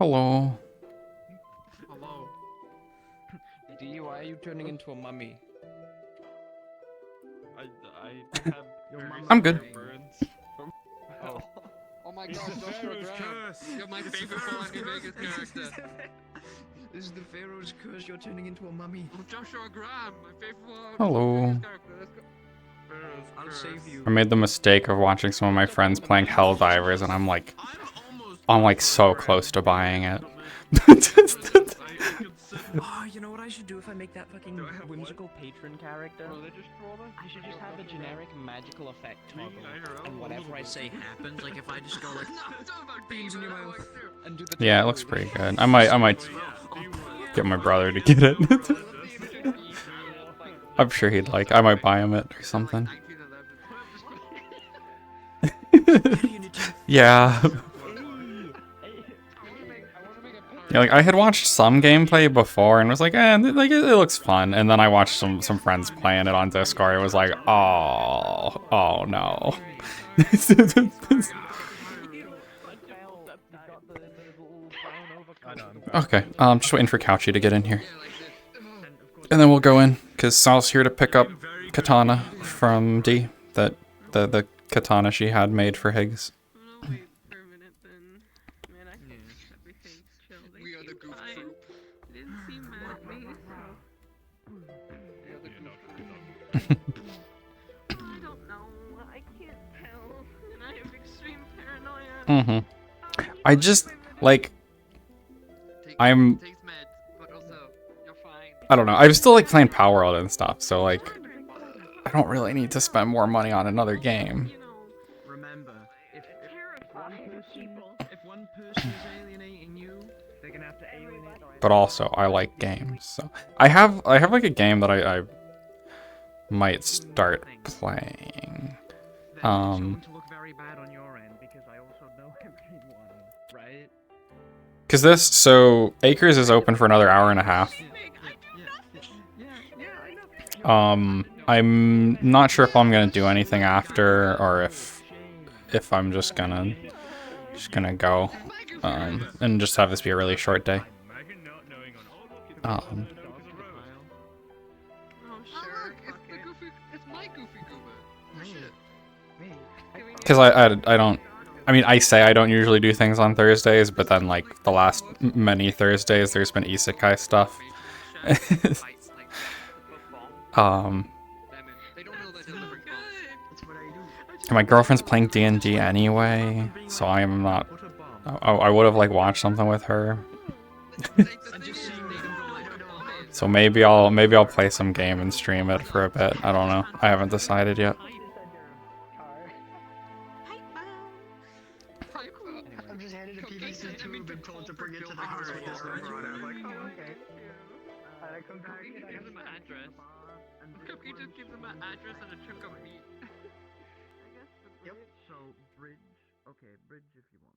Hello. Hello. D, why are you turning into a mummy? I have Your mummy I'm good. burns. Oh. Oh my It's god, the Joshua Pharaoh's Graham! curse. You're my It's the favorite Pharaoh's Fallout New curse. Vegas character. This is the Pharaoh's curse, you're turning into a mummy. Oh, Joshua Graham, my favorite Fallout Hello. New Vegas character. Let's go. Pharaoh's I'll curse. save you. I made the mistake of watching some of my friends playing Helldivers, and I'm like I'm almost so close to buying it. Oh, you know what I should do if I make that fucking whimsical patron character? Religious trauma? I should just have a generic magical effect toggle, and whatever I say happens. Like if I just go like beans in your mouth and do the Yeah, it looks pretty good. I might get my brother to get it. I'm sure he'd like. I might buy him it or something. Yeah. Yeah, like I had watched some gameplay before and was like, like it looks fun. And then I watched some friends playing it on Discord. It was like, oh no. Okay, just waiting for Couchy to get in here, and then we'll go in because Sal's here to pick up katana from D. The katana she had made for Higgs. I'll wait for a minute then. Man, I hope everything's chill. We are the goof Fine. troop. They didn't seem mad at me, so. I don't know. I can't tell. And I have extreme paranoia. I just, like, I'm... Takes meds, but also, you're fine. I don't know. I'm still, like, playing Power World and stuff, so, like, I don't really need to spend more money on another game. You know, Remember, if one terrified person is alienating you, they're gonna have to alienate the But also, I like games, so... I have like, a game that I might start playing. Then it's going to look very bad on your end because I also know everyone, right? Because so Acres is open for another hour and a half. Yeah, I know. I'm not sure if I'm gonna do anything after, or if I'm just gonna go, and just have this be a really short day. oh sure. It's my Goofy Goober. Me. Because I don't. I mean, I say I don't usually do things on Thursdays, but then, like, the last many Thursdays, there's been isekai stuff. They don't know that delivering That's what I do. And my girlfriend's playing D&D anyway, so I'm not... I would have, like, watched something with her. So maybe I'll play some game and stream it for a bit. I don't know. I haven't decided yet. I'm just handed a PVC tube and told to bring it to the house with this number on it. I'm like, oh, okay. I come back Cookie just gives him an address. Cookie just gives him an address and a chunk of meat. I guess the Yep. bridge. So, bridge. Okay, bridge if you want.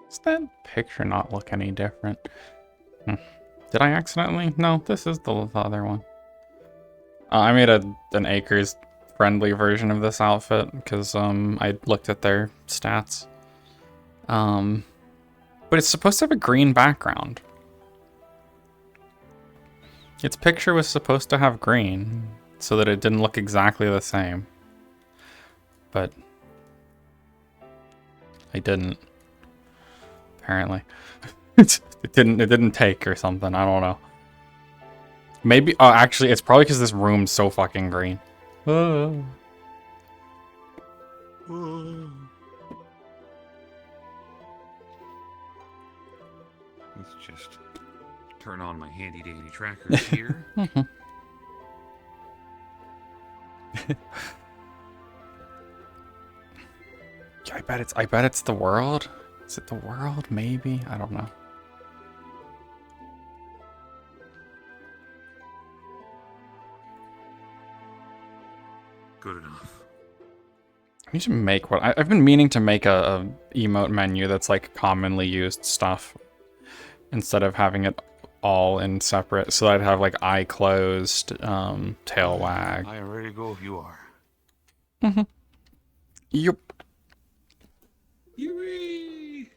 Does that picture not look any different? Did I accidentally? No, this is the other one. I made an Acres friendly version of this outfit because I looked at their stats. But it's supposed to have a green background. Its picture was supposed to have green so that it didn't look exactly the same. But I didn't. Apparently. it didn't take or something. I don't know. Maybe actually it's probably because this room's so fucking green. Let's just turn on my handy dandy trackers here. Yeah, I bet it's the world. Is it the world? Maybe? I don't know. Good enough. I need to make what I've been meaning to make a emote menu that's like commonly used stuff instead of having it all in separate. So I'd have like eye closed, tail wag. I am ready to go if you are. Mm-hmm. Yep. Yui!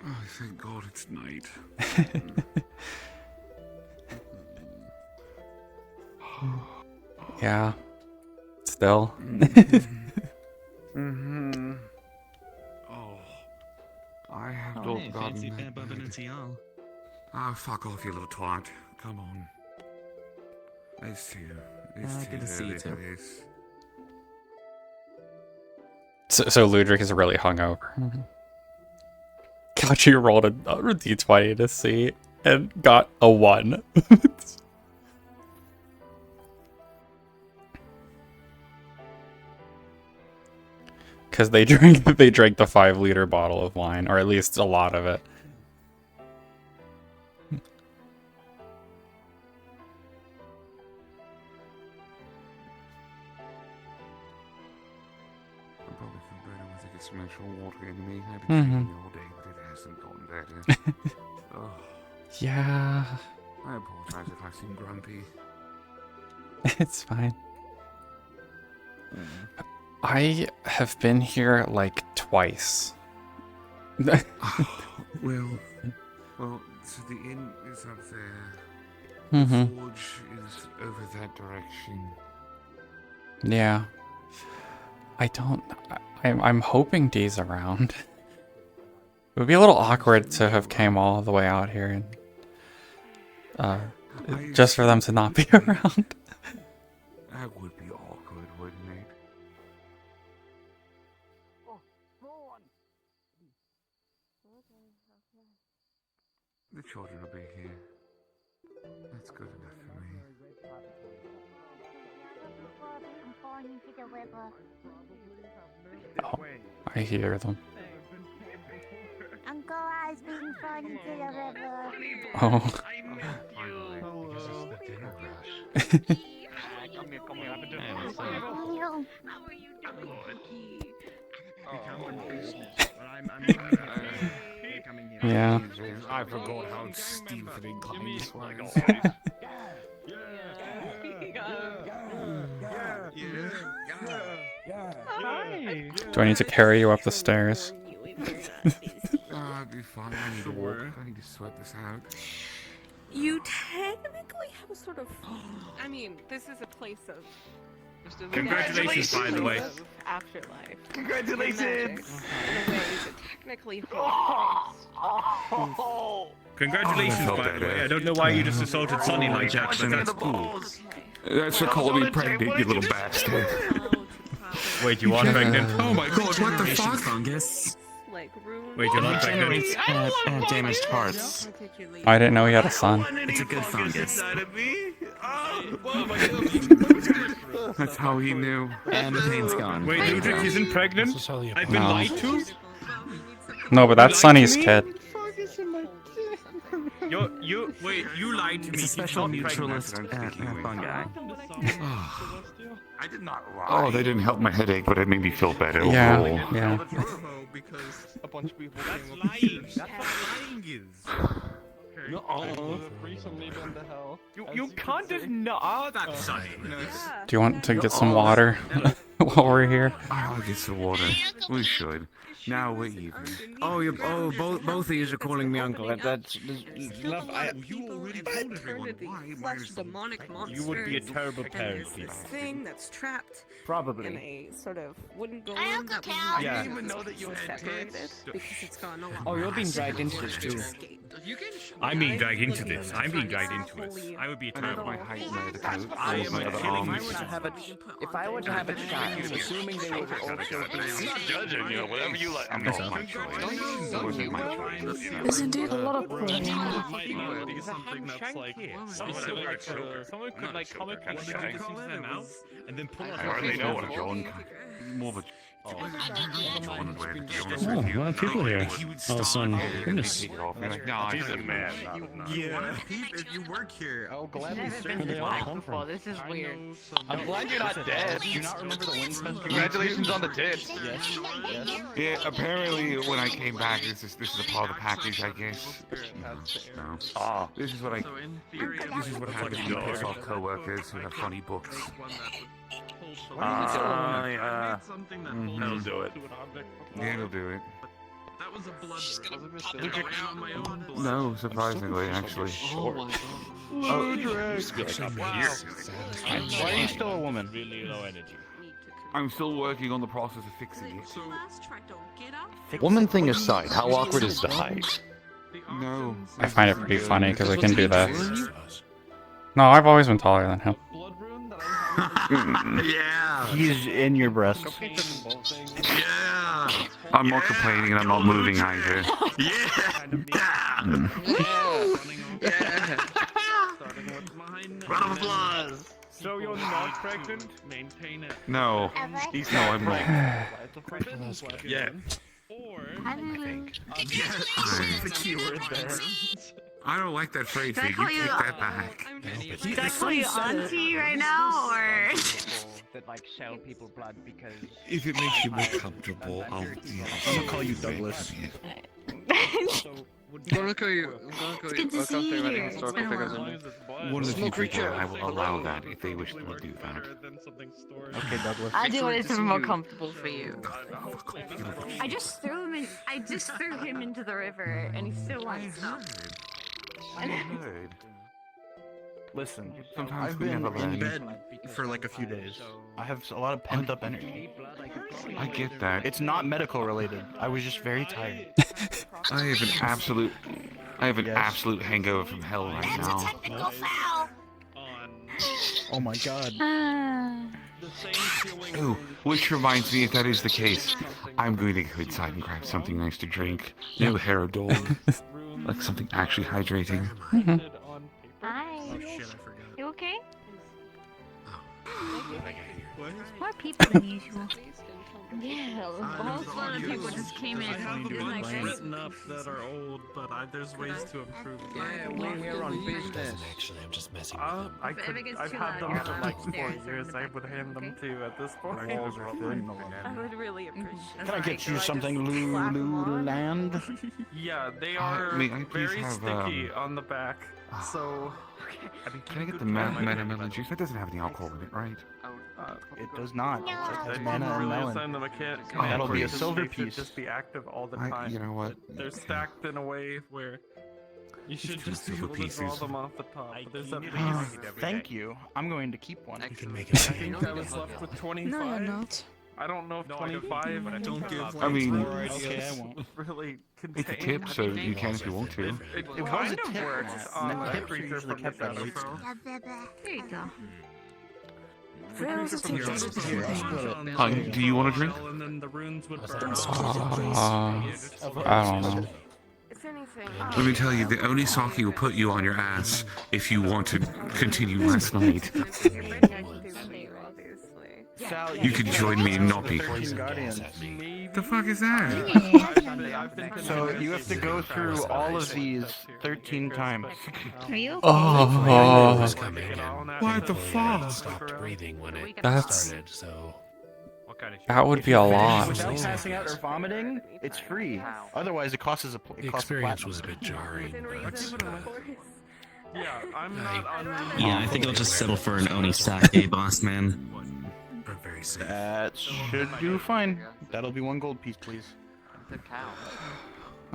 Oh, thank God it's night. Yeah. Still. Mm-hmm. Oh, I have Oh, not hey, gotten fancy that Pat bumping bad. into y'all. Ah, fuck off, you little twat. Come on. It's too. It's too good to see you early for too. this. So Ludwig is really hungover. God, you rolled a d20 to see and got a 1. Because they drank the 5-liter bottle of wine, or at least a lot of it. I probably feel better once I get some actual water in me. I've Mhm. been drinking all day, but it hasn't gotten better. Oh, Yeah, I apologize if I seem grumpy. it's fine. I have been here like twice. Well, so the inn is up there. Mm-hmm. The forge is over that direction. Yeah. I'm hoping Dee's around. It would be a little awkward to have came all the way out here and just for them to not be around. That would be awkward, wouldn't it? The children will be here. That's good enough for me. Oh, I hear them. Uncle has been falling into the river. Oh. I missed you. Hello. This is the dinner rush. Come here, come here. Hey, what's up? Hello. How are you doing? Yeah. I forgot how stupid inclined this was. Do I need to carry you up the stairs? I'd be fine. I need to walk. I need to sweat this out. You technically have a sort of. I mean, this is a place of. Congratulations, by the way. of Afterlife. Congratulations! Magic, in a way that technically holds. Congratulations, Oh, by the way. I don't know why you just assaulted Sonny like that, but that's cool. That's for calling me pregnant, you little bastard. Wait, you are pregnant? Oh my god, what the fuck? Fungus. Like room. Wait, you're not pregnant? Generates damaged parts. Particularly. I didn't know he had a son. It's a good fungus. That's how he knew. And the pain's gone. Wait, Ludwig isn't pregnant? I've been No. lied to? No, but that's Sonny's kid. Wait, you lied to me. It's a He's special not pregnant. neutralist fungi. I did not lie. Oh, they didn't help my headache, but it made me feel better Yeah, overall. yeah. Because a bunch of people That's came lying. That's what lying is. No, recently been to hell. You can't just know. Oh, that's Sonny. Yeah. Do you want to get some water while we're here? I'll get some water. We should. Now we're even. Both of you are calling me uncle. That's love. You already told everyone why flesh demonic monsters. You would be a terrible And parent, there's Peter. this thing that's trapped in Probably. a sort of wooden golem Uncle that Cal. was Yeah. I didn't even know that you had separated tits. because it's gotten a lot. Oh, you're being dragged into this too. I'm being dragged into this. I'm being dragged into it. I would be a I know terrible. my height made the coat. I am my other killing arms. you. If I were to have a child, assuming they would also. I'm not judging you. Whatever you like. I'm not my choice. It wasn't my choice. There's indeed a lot of porn. Might not be something that's like specific for someone could like comic books them out and then pull out. I already know what a John. More of a Oh, a lot of people here. Oh, son, goodness. He's a man. Yeah, if you work here, I'll gladly serve Where they you. all come from. This is weird. I'm glad you're not dead. Do you not remember the wind festival? Congratulations on the tits. Yes. Yeah, apparently when I came back, this is a part of the package, I guess. No. This is what happens when you piss off coworkers who have funny books. Yeah. He'll do it. Yeah, he'll do it. That was a blood. On my own blood. No, surprisingly, actually. Oh my god. Oh, Why are you still a woman? Really low energy. I'm still working on the process of fixing it. Woman thing aside, how awkward is the height? No. I find it pretty funny because I can do that. No, I've always been taller than him. Yeah. He's in your breast. Yeah. I'm not complaining and I'm not moving either. Yeah. Round of applause. So you're not pregnant? Maintain it. No. No, I'm not. Yeah. I think. I don't like that phrase. You take that back. Should I call you auntie right now, or? That like sell people blood because. If it makes you more comfortable, I'll gonna call you Douglas. It's good to see you here. It's been a while. One of the few people I will allow that if they wish to do that. Okay, Douglas. I do what is more comfortable for you. I just threw him in. I just threw him into the river, and he still wants stuff. Listen, Sometimes I've we been never in learn. bed for like a few days. I have a lot of pent up energy. I get that. It's not medical related. I was just very tired. I have an absolute hangover from hell right now. Technical foul. Oh my god. Ooh, which reminds me, if that is the case, I'm going to go inside and grab something nice to drink. No hair dog. Like something actually hydrating. Hi. Oh shit, I forgot. You okay? More people than usual. Yeah, a whole lot of people just came in. I have a It was bunch like, written up that are old, but there's ways to improve them. Yeah, we're on business. Actually, I'm just messing I've If it gets had too them loud, for you're like allowed 4 upstairs or years. in the I back. would hand them to you at this point. I would really appreciate. Can I get you something, Lululand? Yeah, they are may I please very have, sticky on the back. So, Can I get the melon juice? That doesn't have any alcohol in it, right? it does not. No. It I has didn't mana and really melon. Oh, That'll be a please. silver piece. Just be active all the time. You know what? They're stacked in a way where you should just be able to draw them off the top. But there's at least. Thank you. I'm going to keep one. You can make I it. think I was left with 25. No, you're not. I don't know if 25. I don't give. I mean, okay, I won't. Really it's a contain. tip, so you can if you want to. It kind of works on the creature from the There you go. Do you want a drink? And then the runes would I don't know. If anything, Let me tell you, the only sake will put you on your ass if you want to continue last night. You could join me and not be. The fuck is that? So you have to go through all of these 13 times. are you okay? Oh, What the fuck? Stopped breathing when it That's- started, so. that would be a lot. Without passing out or vomiting, it's free. Otherwise, it costs us a The experience was a bit jarring, but Yeah, I'm not on. Yeah, I think I'll just settle for an Oni sake, boss man. I'm very safe. That should do fine. That'll be 1 gold piece, please. Oh,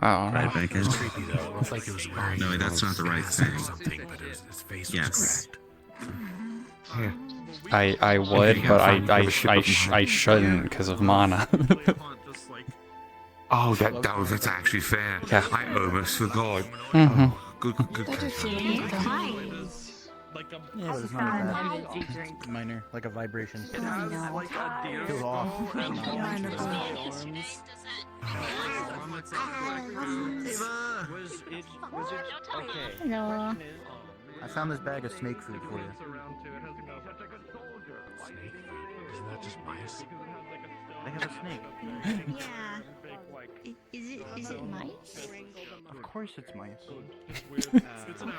Right back in. It's creepy though. It looked like it was wearing. No, that's not the right thing. Something, but his face Yes. was Yeah. I would, but I shouldn't because of mana. Oh, that's actually fair. Yeah. I almost forgot. Mhm. Good What do you catch. feel, Nita? like a Yeah, but it's not a bad. Minor, like a vibration. It has like a deer Feels off. skull and Minor. arms. Okay. Hello. I found this bag of snake food for you. Snake? Isn't that just mice? They have a snake. Yeah. Is it mice? Of course it's mice. It's an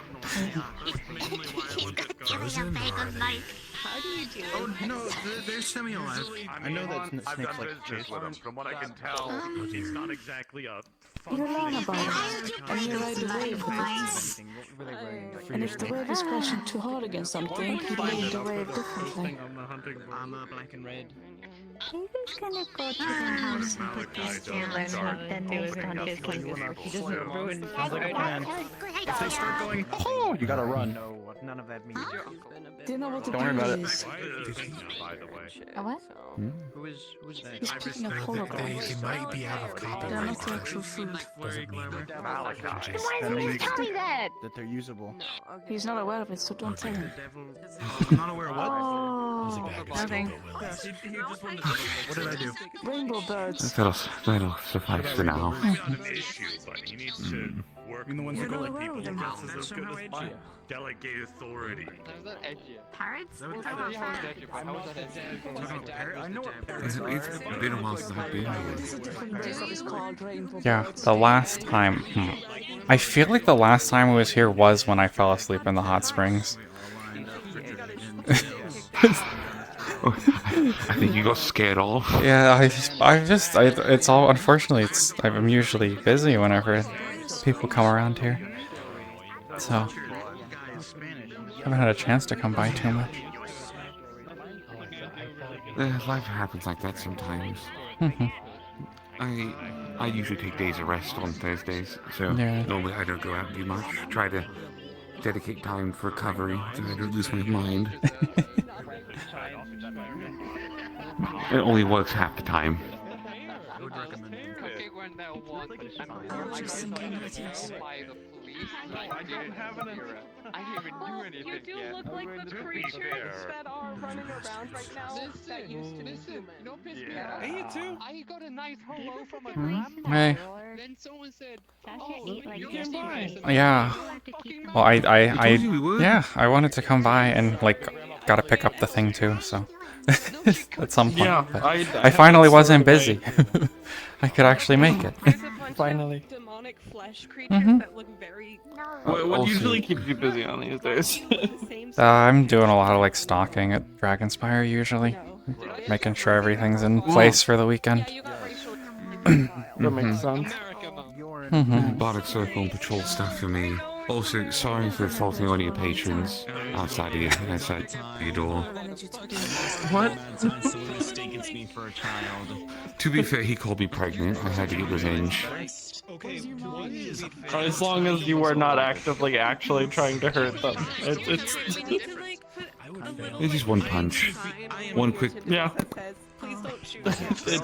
Frozen or are they? How do you do it? Oh no, they're semi-alive. I know that I've snakes done like business with him. From what I can tell, He's not exactly a. You learn about it, and you ride the wave with it. And if the wave is crashing too hard against something, you lead the wave differently. I'm black and red. Maybe he's gonna go to the house and put this together and then do it on his like before he doesn't ruin. Sounds like a plan. If they start going, oh, you gotta run. No, what none of that means. Do you know what the Don't worry deal about it. is? A what? Who's that? He's picking up They holograms. might be out of They're copyright, not the but actual food. doesn't mean that Why just didn't you tell me that? That they're usable. He's not aware of it, so don't tell him. I'm not aware of what. was a Oh, bag of nothing. Will. What did I do? Rainbow birds. That'll suffice for now. You the ones that go like people. as good as mine. Delegate authority. How's that edgy? Parrots? I What don't about know how it's parrots? edgy, but how is that edgy? I know what parrots are. It's been a while since I've been here. There's a different race that is called rainbow Yeah, birds. the last time. I feel like the last time I was here was when I fell asleep in the hot springs. I think you got scared off. Yeah, it's all, unfortunately, I'm usually busy whenever people come around here. So, haven't had a chance to come by too much. Life happens like that sometimes. Mhm. I usually take days of rest on Thursdays, so Yeah. normally I don't go out and do much. Try to dedicate time for recovery so I don't lose my mind. It only works half the time. Okay, when that was, Oh, just singing with us. by the police. I don't have an I didn't even do anything You do yet. look like the creatures that are running around right now that used to be Listen, human. you know what pissed me Yeah. off? Hey, you too. I got a nice hello from a Mhm. Hey. Then someone said, Josh, "Oh, you eat like you're this. fine." Yeah. You have to keep Well, I told you we would. yeah, I wanted to come by and, like, gotta pick up the thing too, so. At some point. Yeah, but I I finally haven't wasn't started busy. I could actually make it. There's a bunch Finally. of demonic flesh creatures Mhm. that look very What Also- usually keeps you busy on these days? the same I'm doing a lot of, like, stalking at Dragonspire usually. No. Making sure everything's in place for the weekend. Yeah, you got racial That makes sense. Bardic Circle and patrol stuff for me. Also, sorry for faulting one of your patrons outside of your door. What? Mistakes me for a child. To be fair, he called me pregnant. I had to get revenge. As long as you were not actively actually trying to hurt them. It's We need to like put a little It's just one punch. One quick. Yeah. that says, please don't shoot.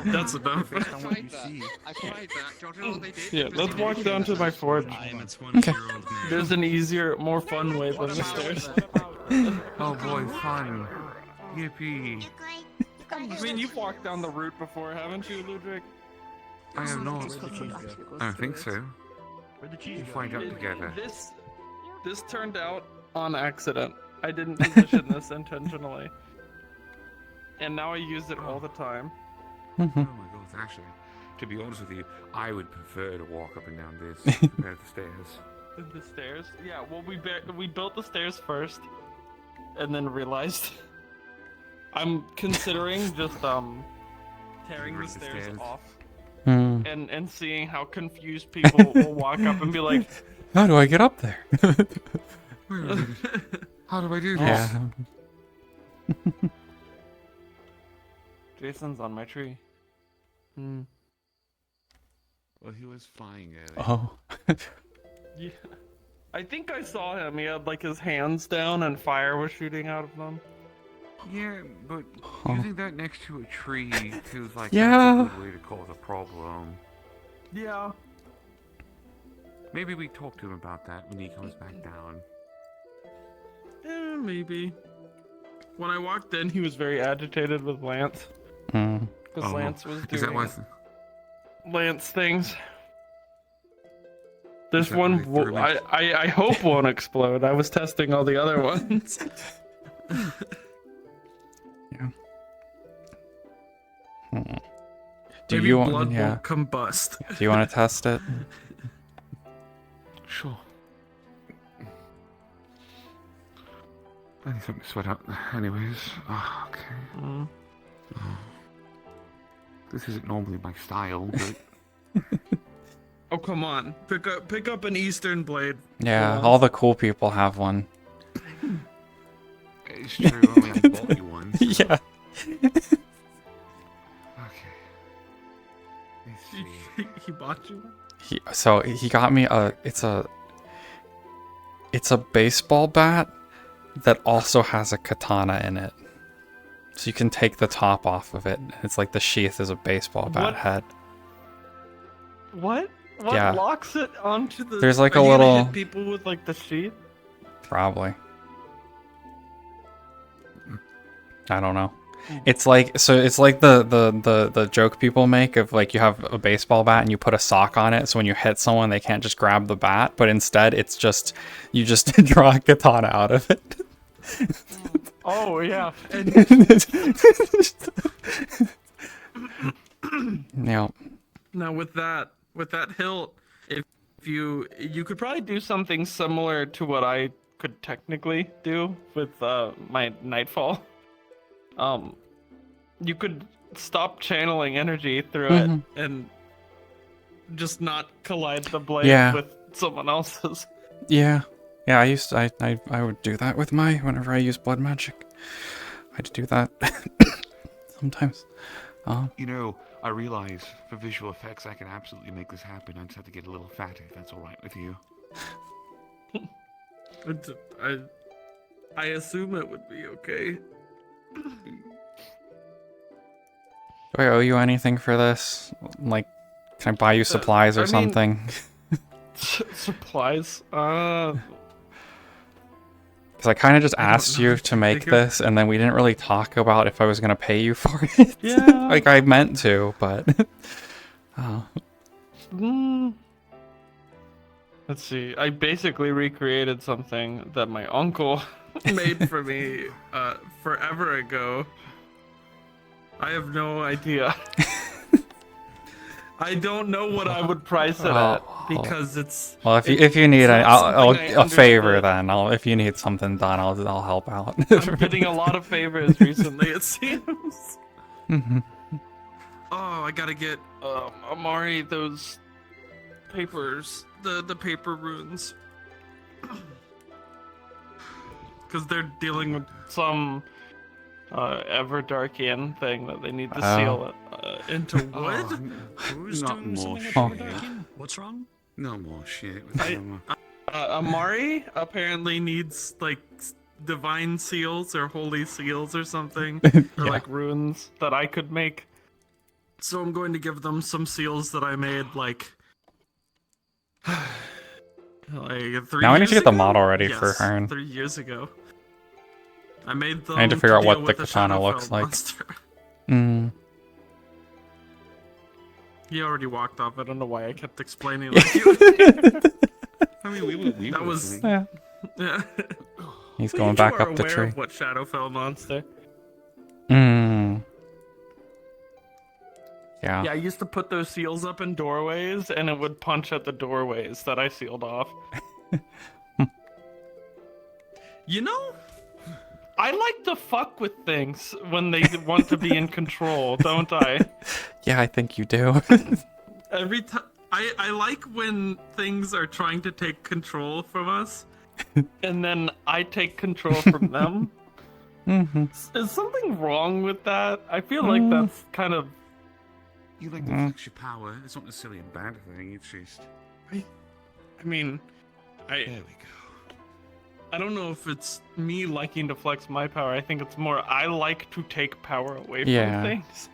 That's enough. I tried that. I tried that. Don't you know what they did? Yeah, let's walk down to my forge. I am a 20-year-old man. There's an easier, more fun way than the stairs. Oh boy, fun. Yippee. I mean, you've walked down the route before, haven't you, Ludwig? I have not. I don't think so. We'll find out together. This turned out on accident. I didn't position this intentionally. And now I use it all the time. Oh my god, actually. To be honest with you, I would prefer to walk up and down this compared to the stairs. The stairs? Yeah, well, we built the stairs first, and then realized I'm considering just tearing the Break the stairs stairs. off Hmm. and seeing how confused people will walk up and be like, How do I get up there? How do I do this? Yeah. Jason's on my tree. Hmm. Well, he was flying earlier. Oh. Yeah. I think I saw him. He had like his hands down and fire was shooting out of them. Yeah, but Oh. using that next to a tree feels like Yeah. that's a good way to cause a problem. Yeah. Maybe we talk to him about that when he comes back down. Maybe. When I walked in, he was very agitated with Lance. Hmm. Because Lance was Is that doing why? Lance things. This that one, why they threw him in? I hope won't explode. I was testing all the other ones. Yeah. Do Maybe you blood want? Yeah. won't combust. Do you want to test it? Sure. I need something to sweat out. Anyways. Oh, okay. Mm. Oh. This isn't normally my style, but Oh come on! Pick up an Eastern blade. Yeah. Come on. All the cool people have one. it's true. I only have bought you one. So. Yeah. Okay. Let's see. He bought you. So he got me a. It's a baseball bat that also has a katana in it. So you can take the top off of it. It's like the sheath is a baseball bat What? head. What? What Yeah. locks it onto the? There's like Are a you gonna little- hit people with like the sheath. Probably. I don't know. It's like the joke people make of like you have a baseball bat and you put a sock on it, so when you hit someone they can't just grab the bat, but instead it's just you just draw a katana out of it. Oh yeah. Yeah. Now with that hilt, if you could probably do something similar to what I could technically do with my Nightfall. You could stop channeling energy through it and just not collide the blade Yeah. with someone else's. Yeah. Yeah, I would do that with whenever I use blood magic. I'd do that sometimes. You know, I realize for visual effects I can absolutely make this happen. I just have to get a little fatter if that's alright with you. I assume it would be okay. Do I owe you anything for this? Like, can I buy you supplies or I mean- something? Supplies? Because I kind of just asked you to make Think of- this, and then we didn't really talk about if I was gonna pay you for it. Yeah. Like I meant to, but. Let's see. I basically recreated something that my uncle made for me forever ago. I have no idea. I don't know what I would price it at because it's. Well, if you need it's not I'll something I a favor understood. then. If you need something done, I'll help out. I'm getting a lot of favors recently, it seems. Oh, I gotta get Amari those papers, the paper runes, because they're dealing with some Everdarkian thing that they need to seal it into wood. Who's not doing more something shit. about Darkin? What's wrong? No more shit. Amari apparently needs like divine seals or holy seals or something, or like runes that I could make. So I'm going to give them some seals that I made like 3 Now we need years to get the ago? model ready for Yes, Hearn. 3 years ago. I made them. I need to figure out what deal the with katana Shadowfell looks like. monster. Mm. He already walked off. I don't know why I kept explaining like you. I mean, we That were was. listening. Yeah. He's Well, going you back two are up the aware tree. of what Shadowfell monster? Yeah. Yeah, I used to put those seals up in doorways, and it would punch at the doorways that I sealed off. You know, I like to fuck with things when they want to be in control, don't I? Yeah, I think you do. Every time, I like when things are trying to take control from us, and then I take control from them. Is something wrong with that? I feel like that's kind of. You like to flex your power. It's not necessarily a bad thing. It's just. I mean, There we go. I don't know if it's me liking to flex my power. I think it's more I like to take power away Yeah. from things.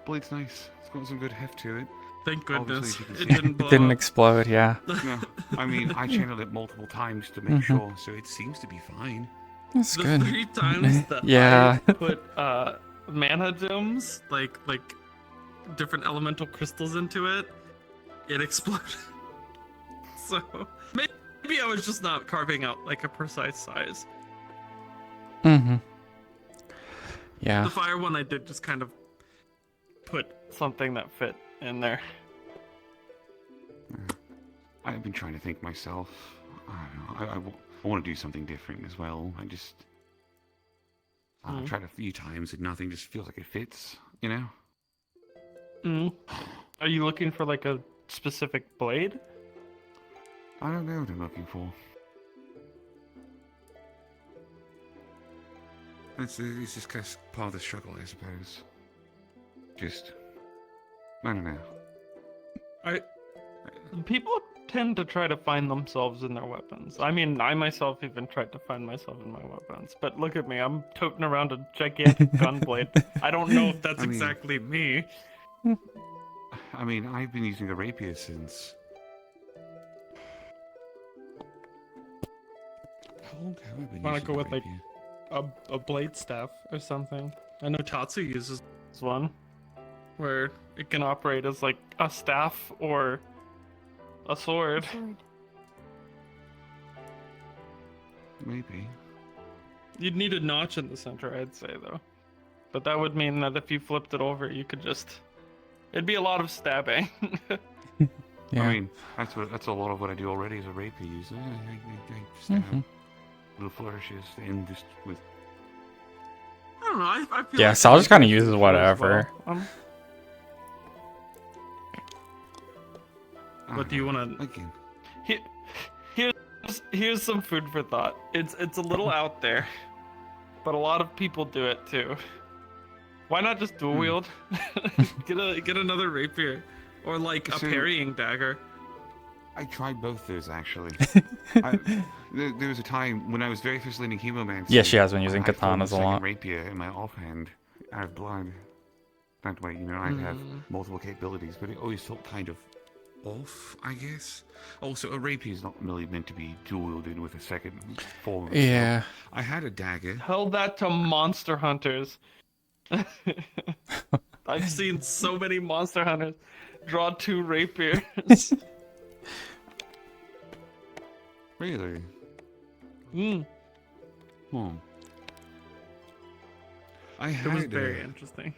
Blade's nice. It's got some good heft to it. Thank Obviously, goodness as you can it see. didn't blow It didn't up. explode, yeah. No, I mean, I channeled it multiple times to make Mhm. sure, so it seems to be fine. That's The good. 3 times that Yeah. I put mana gems, like different elemental crystals into it, it exploded. So maybe I was just not carving out like a precise size. Mm-hmm. Yeah. The fire one I did just kind of put something that fit in there. I've been trying to think myself. I don't know. I want to do something different as well. I just tried a few times and nothing just feels like it fits, you know? Mm. Are you looking for like a specific blade? I don't know what I'm looking for. It's just kind of part of the struggle, I suppose. Just, I don't know. People tend to try to find themselves in their weapons. I mean, I myself even tried to find myself in my weapons. But look at me, I'm toting around a gigantic gunblade. I don't know if that's exactly me. I mean, I've been using a rapier since... How long have I been Wanna using go a with like rapier? a blade staff or something? I know Tatsu uses one where it can operate as like a staff or a sword. Maybe. You'd need a notch in the center, I'd say, though. But that would mean that if you flipped it over, you could just... It'd be a lot of stabbing. Yeah. I mean, that's a lot of what I do already as a rapier user. I stab little flourishes and just with... I don't know, I feel Yeah, like Sal just kind of rapiers uses as whatever. well. What do you want to... Again. Here's some food for thought. It's a little out there, but a lot of people do it too. Why not just dual wield? get another rapier, or like a parrying dagger. I tried both those actually. There was a time when I was very first learning Hemomancy. Yeah, she has been using I formed katanas a second lot. rapier in my offhand out of blood. That way, you know, I have multiple capabilities, but it always felt kind of off, I guess. Also, a rapier is not really meant to be dual wielded with a second form. Yeah. I had a dagger. Tell that to monster hunters. I've seen so many monster hunters draw 2 rapiers. Really? Mm. I It had was very interesting.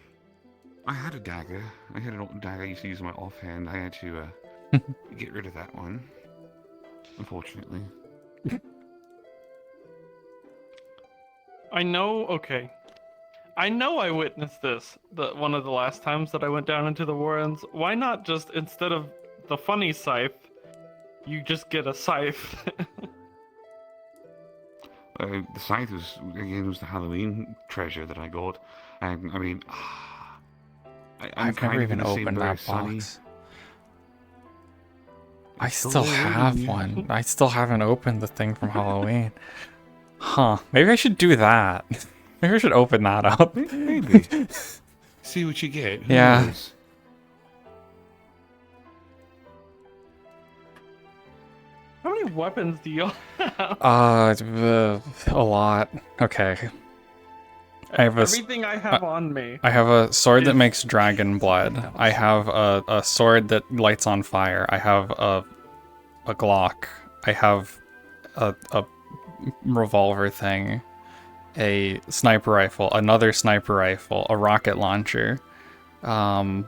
I had a dagger. I had an old dagger I used to use in my offhand. I had to get rid of that one, unfortunately. I know. Okay. I know I witnessed this one of the last times that I went down into the Warrens. Why not just, instead of the funny scythe, you just get a scythe? The scythe was the Halloween treasure that I got, and I mean, I've never even opened that box. I still have one. I still haven't opened the thing from Halloween. Huh. Maybe I should do that. Maybe I should open that up. Maybe. See what you get. Who Yeah. knows? How many weapons do you have? A lot. Okay. I have Everything I have on me. I have a sword that makes dragon blood. I have a sword that lights on fire. I have a Glock. I have a revolver thing. A sniper rifle. Another sniper rifle. A rocket launcher. I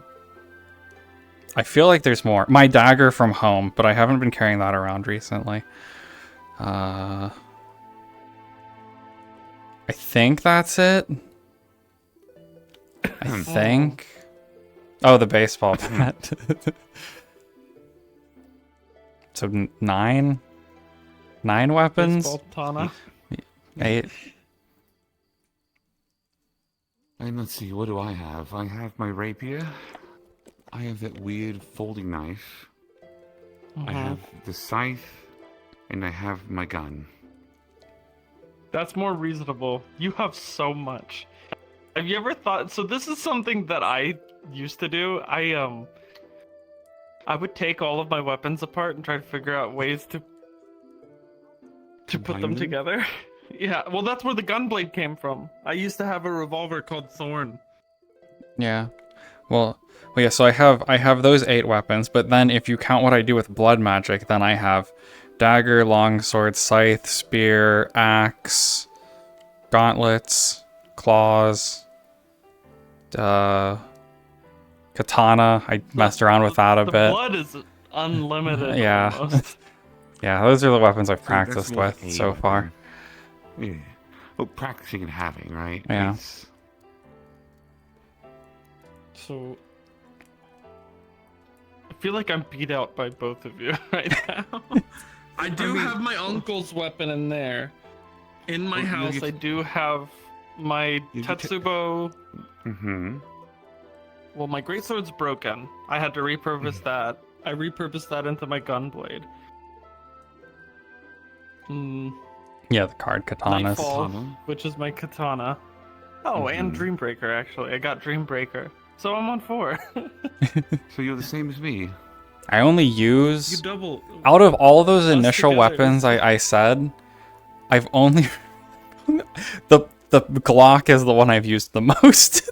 feel like there's more. My dagger from home, but I haven't been carrying that around recently. I think that's it. I think. Oh, the baseball bat. So 9 weapons. Baseball katana. 8. And let's see, what do I have? I have my rapier. I have that weird folding knife. I have the scythe, and I have my gun. That's more reasonable. You have so much. Have you ever thought... So this is something that I used to do. I would take all of my weapons apart and try to figure out ways to put Combine them them? together. Yeah, well, that's where the gunblade came from. I used to have a revolver called Thorn. Yeah. Well, yeah, so I have those 8 weapons, but then if you count what I do with blood magic, then I have dagger, longsword, scythe, spear, axe, gauntlets, claws, katana. I messed around with that a The bit. blood is unlimited. Yeah. Almost. Yeah, those are the weapons I've So that's practiced more with like a so far. weapon. Yeah. Well, practicing and having, right? Yeah. It's- So I feel like I'm beat out by both of you right now. I do have my uncle's weapon in there. In my house, I do have my Tetsubo. Well, my greatsword's broken. I had to repurpose that. I repurposed that into my gunblade. Yeah, the card katanas. Nightfall, which is my katana. Oh, and Dreambreaker, actually. I got Dreambreaker. So I'm on 4. So you're the same as me. I only use... You double... Out of all those initial together. weapons I said, I've only... the Glock is the one I've used the most.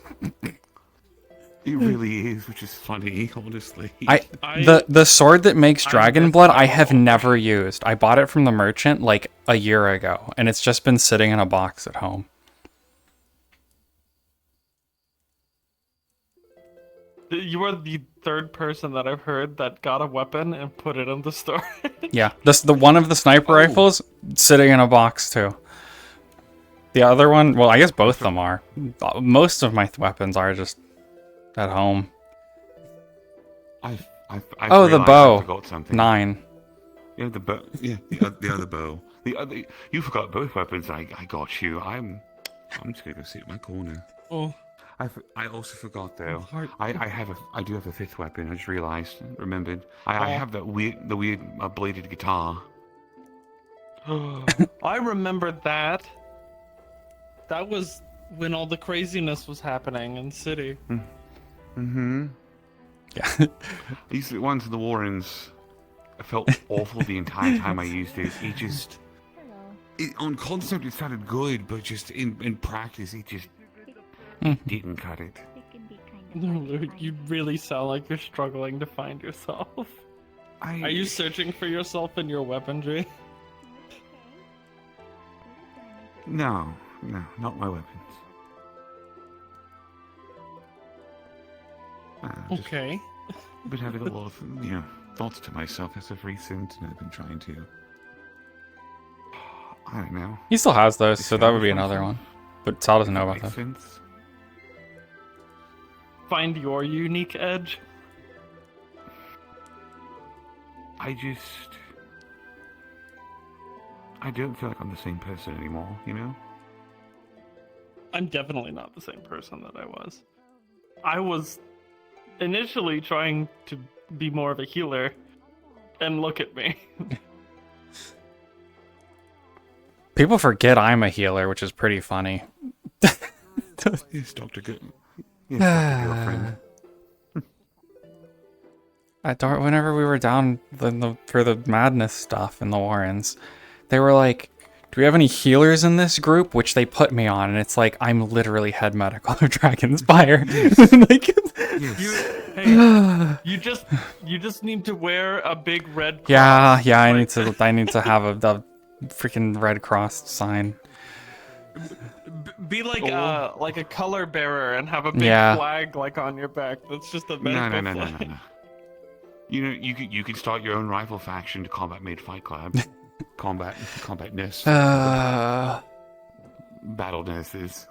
It really is, which is funny, honestly. The sword that makes dragon blood I have never used. I bought it from the merchant like a year ago, and it's just been sitting in a box at home. You are the 3rd person that I've heard that got a weapon and put it in the store. Yeah, the one of the sniper rifles sitting in a box too. The other one, well, I guess both of them are. Most of my weapons are just at home. I've Oh, the realized I bow. forgot something. 9. Yeah, the bow. Yeah, the other bow. You forgot both weapons. I got you. I'm just gonna go sit in my corner. Oh. I also forgot though. I do have a 5th weapon. I just realized, remembered. I have the weird bladed guitar. I remember that. That was when all the craziness was happening in City. Yeah. These ones in the Warrens, I felt awful the entire time I used it. On concept it sounded good, but just in practice it just didn't cut it. You really sound like you're struggling to find yourself. Are you searching for yourself in your weaponry? No, not my weapons. Okay. I've been having a lot of, thoughts to myself as of recent, and I've been trying to... I don't know. He still has those, so that would be another one. But Sal doesn't know about that. Sense? Find your unique edge. I don't feel like I'm the same person anymore, you know? I'm definitely not the same person that I was. I was initially trying to be more of a healer, and look at me. People forget I'm a healer, which is pretty funny. Yes, Dr. Good. Yes, Dr. Girlfriend. Whenever we were down for the madness stuff in the Warrens, they were like, do we have any healers in this group? Which they put me on, and it's like, I'm literally head medical of Dragonspire. Like, you just need to wear a big red cross. yeah, I need to have a freaking Red Cross sign. Be like a color bearer and have a big flag like on your back. That's just a medical flag. No. You know, you can start your own rival faction to Combat Made Fight Club. Combat nurse. Battle nurses.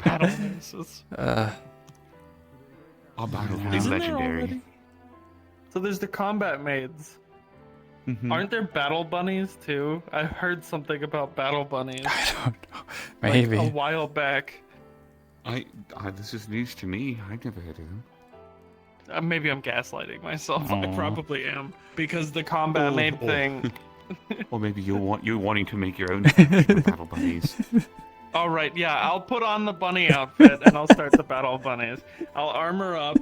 Battle nurses. Our battle will be legendary. So there's the combat maids. Aren't there battle bunnies too? I heard something about battle bunnies. I don't know. Maybe. Like a while back. This is news to me. I've never heard of them. Maybe I'm gaslighting myself. I probably am because the combat maid thing. Or maybe you're wanting to make your own battle bunnies. All right, yeah, I'll put on the bunny outfit and I'll start the battle bunnies. I'll armor up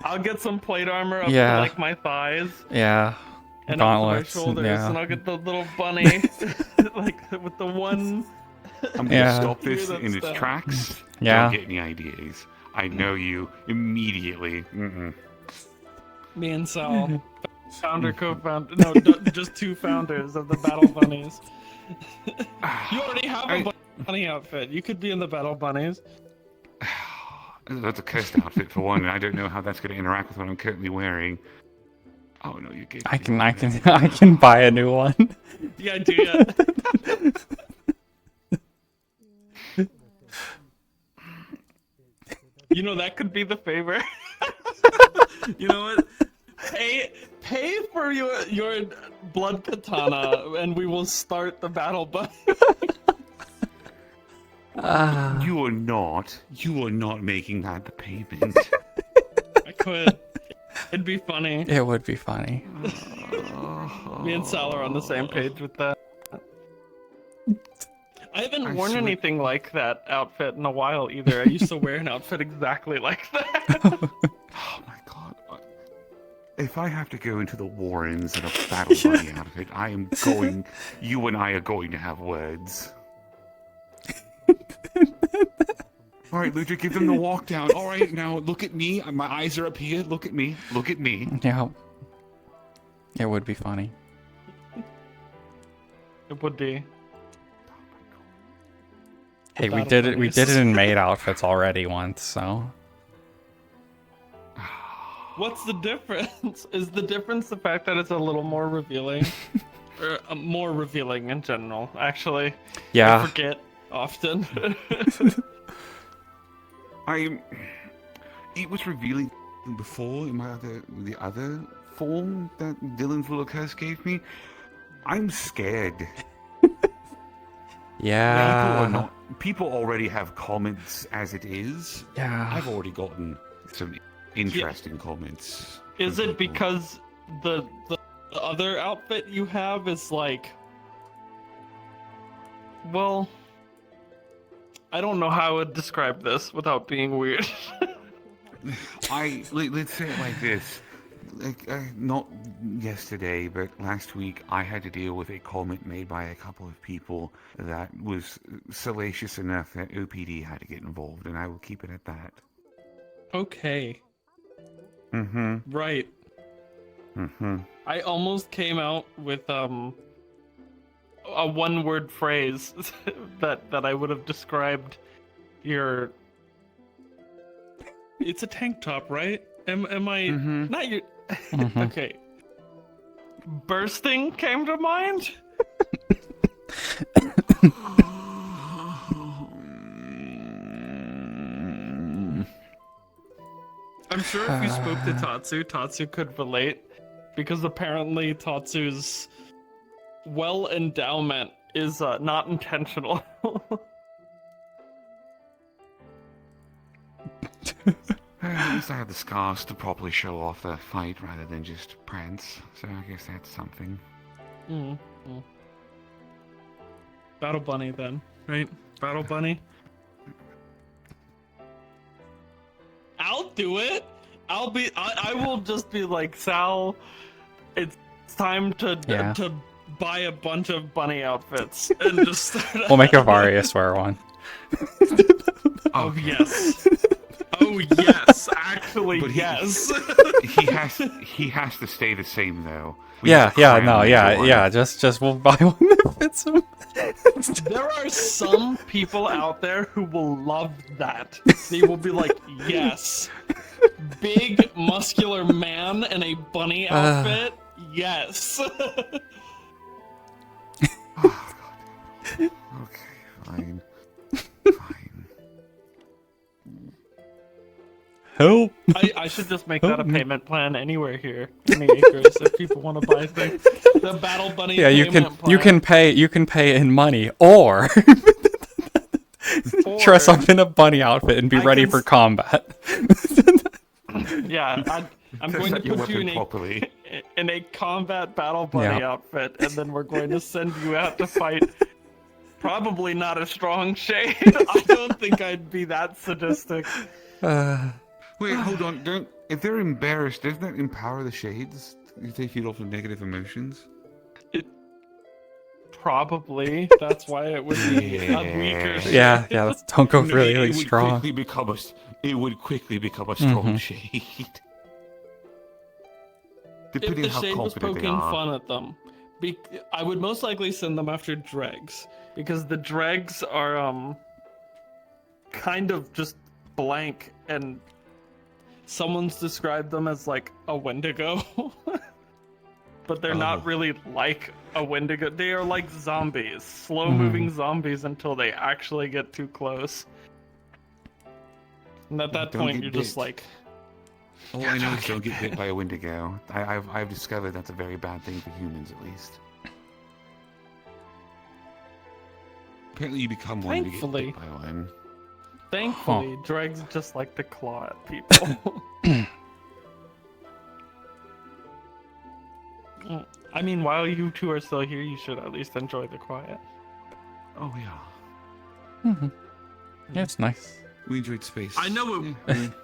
I'll get some plate armor up Yeah. to like my thighs Yeah. and Gauntlets. up to my shoulders, Yeah. and I'll get the little bunny, like with the one. I'm gonna Yeah. stop this Hear that in its stuff. tracks. Yeah. Don't get any ideas. I know you immediately. Me and Sal, founder, co-founder. No, just two founders of the Battle Bunnies. You already have a bunny outfit. You could be in the Battle Bunnies. That's a cursed outfit for one, and I don't know how that's going to interact with what I'm currently wearing. Oh no, you get. I can buy a new one. The idea. You know, that could be the favor. You know what? Pay for your blood katana, and we will start the battle bunny. You are not making that the payment. I could. It'd be funny. It would be funny. Me and Sal are on the same page with that. I haven't worn anything like that outfit in a while either. I used to wear an outfit exactly like that. Oh my god. If I have to go into the Warrens in a battle bunny outfit, I am going. You and I are going to have words. Alright, Lucha, give them the walk down. Alright, now look at me. My eyes are up here. Look at me. Look at me. Yeah. It would be funny. It would be. Hey, we did it in maid outfits already once, so. What's the difference? Is the difference the fact that it's a little more revealing? Or more revealing in general, actually. Yeah. I forget often. It was revealing before in the other form that Dylan's little curse gave me. I'm scared. Yeah. People already have comments as it is. Yeah. I've already gotten some interesting comments. Is it because the other outfit you have is like, well, I don't know how I would describe this without being weird. Let's say it like this. Not yesterday, but last week, I had to deal with a comment made by a couple of people that was salacious enough that OPD had to get involved, and I will keep it at that. Okay. Mm-hmm. Right. Mm-hmm. I almost came out with a one-word phrase that I would have described your. It's a tank top, right? Am I not your? Okay. Bursting came to mind. I'm sure if you spoke to Tatsu could relate, because apparently Tatsu's endowment is not intentional. At least I have the scars to properly show off the fight rather than just prance, so I guess that's something. Battle Bunny then, right? Battle Bunny? I'll do it! I will just be like, Sal, it's time to buy a bunch of bunny outfits and just start. We'll make a Varius wear one. Oh yes. Oh yes, actually But yes. He has to stay the same though. Yeah, just we'll buy one that fits him. There are some people out there who will love that. They will be like, yes, big muscular man in a bunny outfit, yes. Okay, fine. Fine. Help! I should just make that a payment plan anywhere here. Any acres if people want to buy things. The Battle Bunny payment plan. you can pay in money or dress up in a bunny outfit and be ready for combat. Yeah, I'm going to put you in a combat Battle Bunny outfit, and then we're going to send you out to fight. Probably not a strong shade. I don't think I'd be that sadistic. Wait, hold on. If they're embarrassed, doesn't that empower the shades? You take it off of negative emotions? Probably. That's why it would be a weaker shade. Yeah, don't go No, really, it really would strong. Quickly become it would quickly become a strong shade. Depending If the on how shade was confident they poking are. fun at them, I would most likely send them after dregs, because the dregs are kind of just blank, and someone's described them as like a Wendigo. But they're not really like a Wendigo. They are like zombies, slow-moving zombies until they actually get too close. And at that Don't point, get you're bit. just like, All I know is don't get bit by a Wendigo. I've discovered that's a very bad thing for humans, at least. Apparently, you become one to get bit by one. thankfully, dregs just like to claw at people. I mean, while you two are still here, you should at least enjoy the quiet. Oh yeah. Yeah, it's nice. We enjoyed space. I know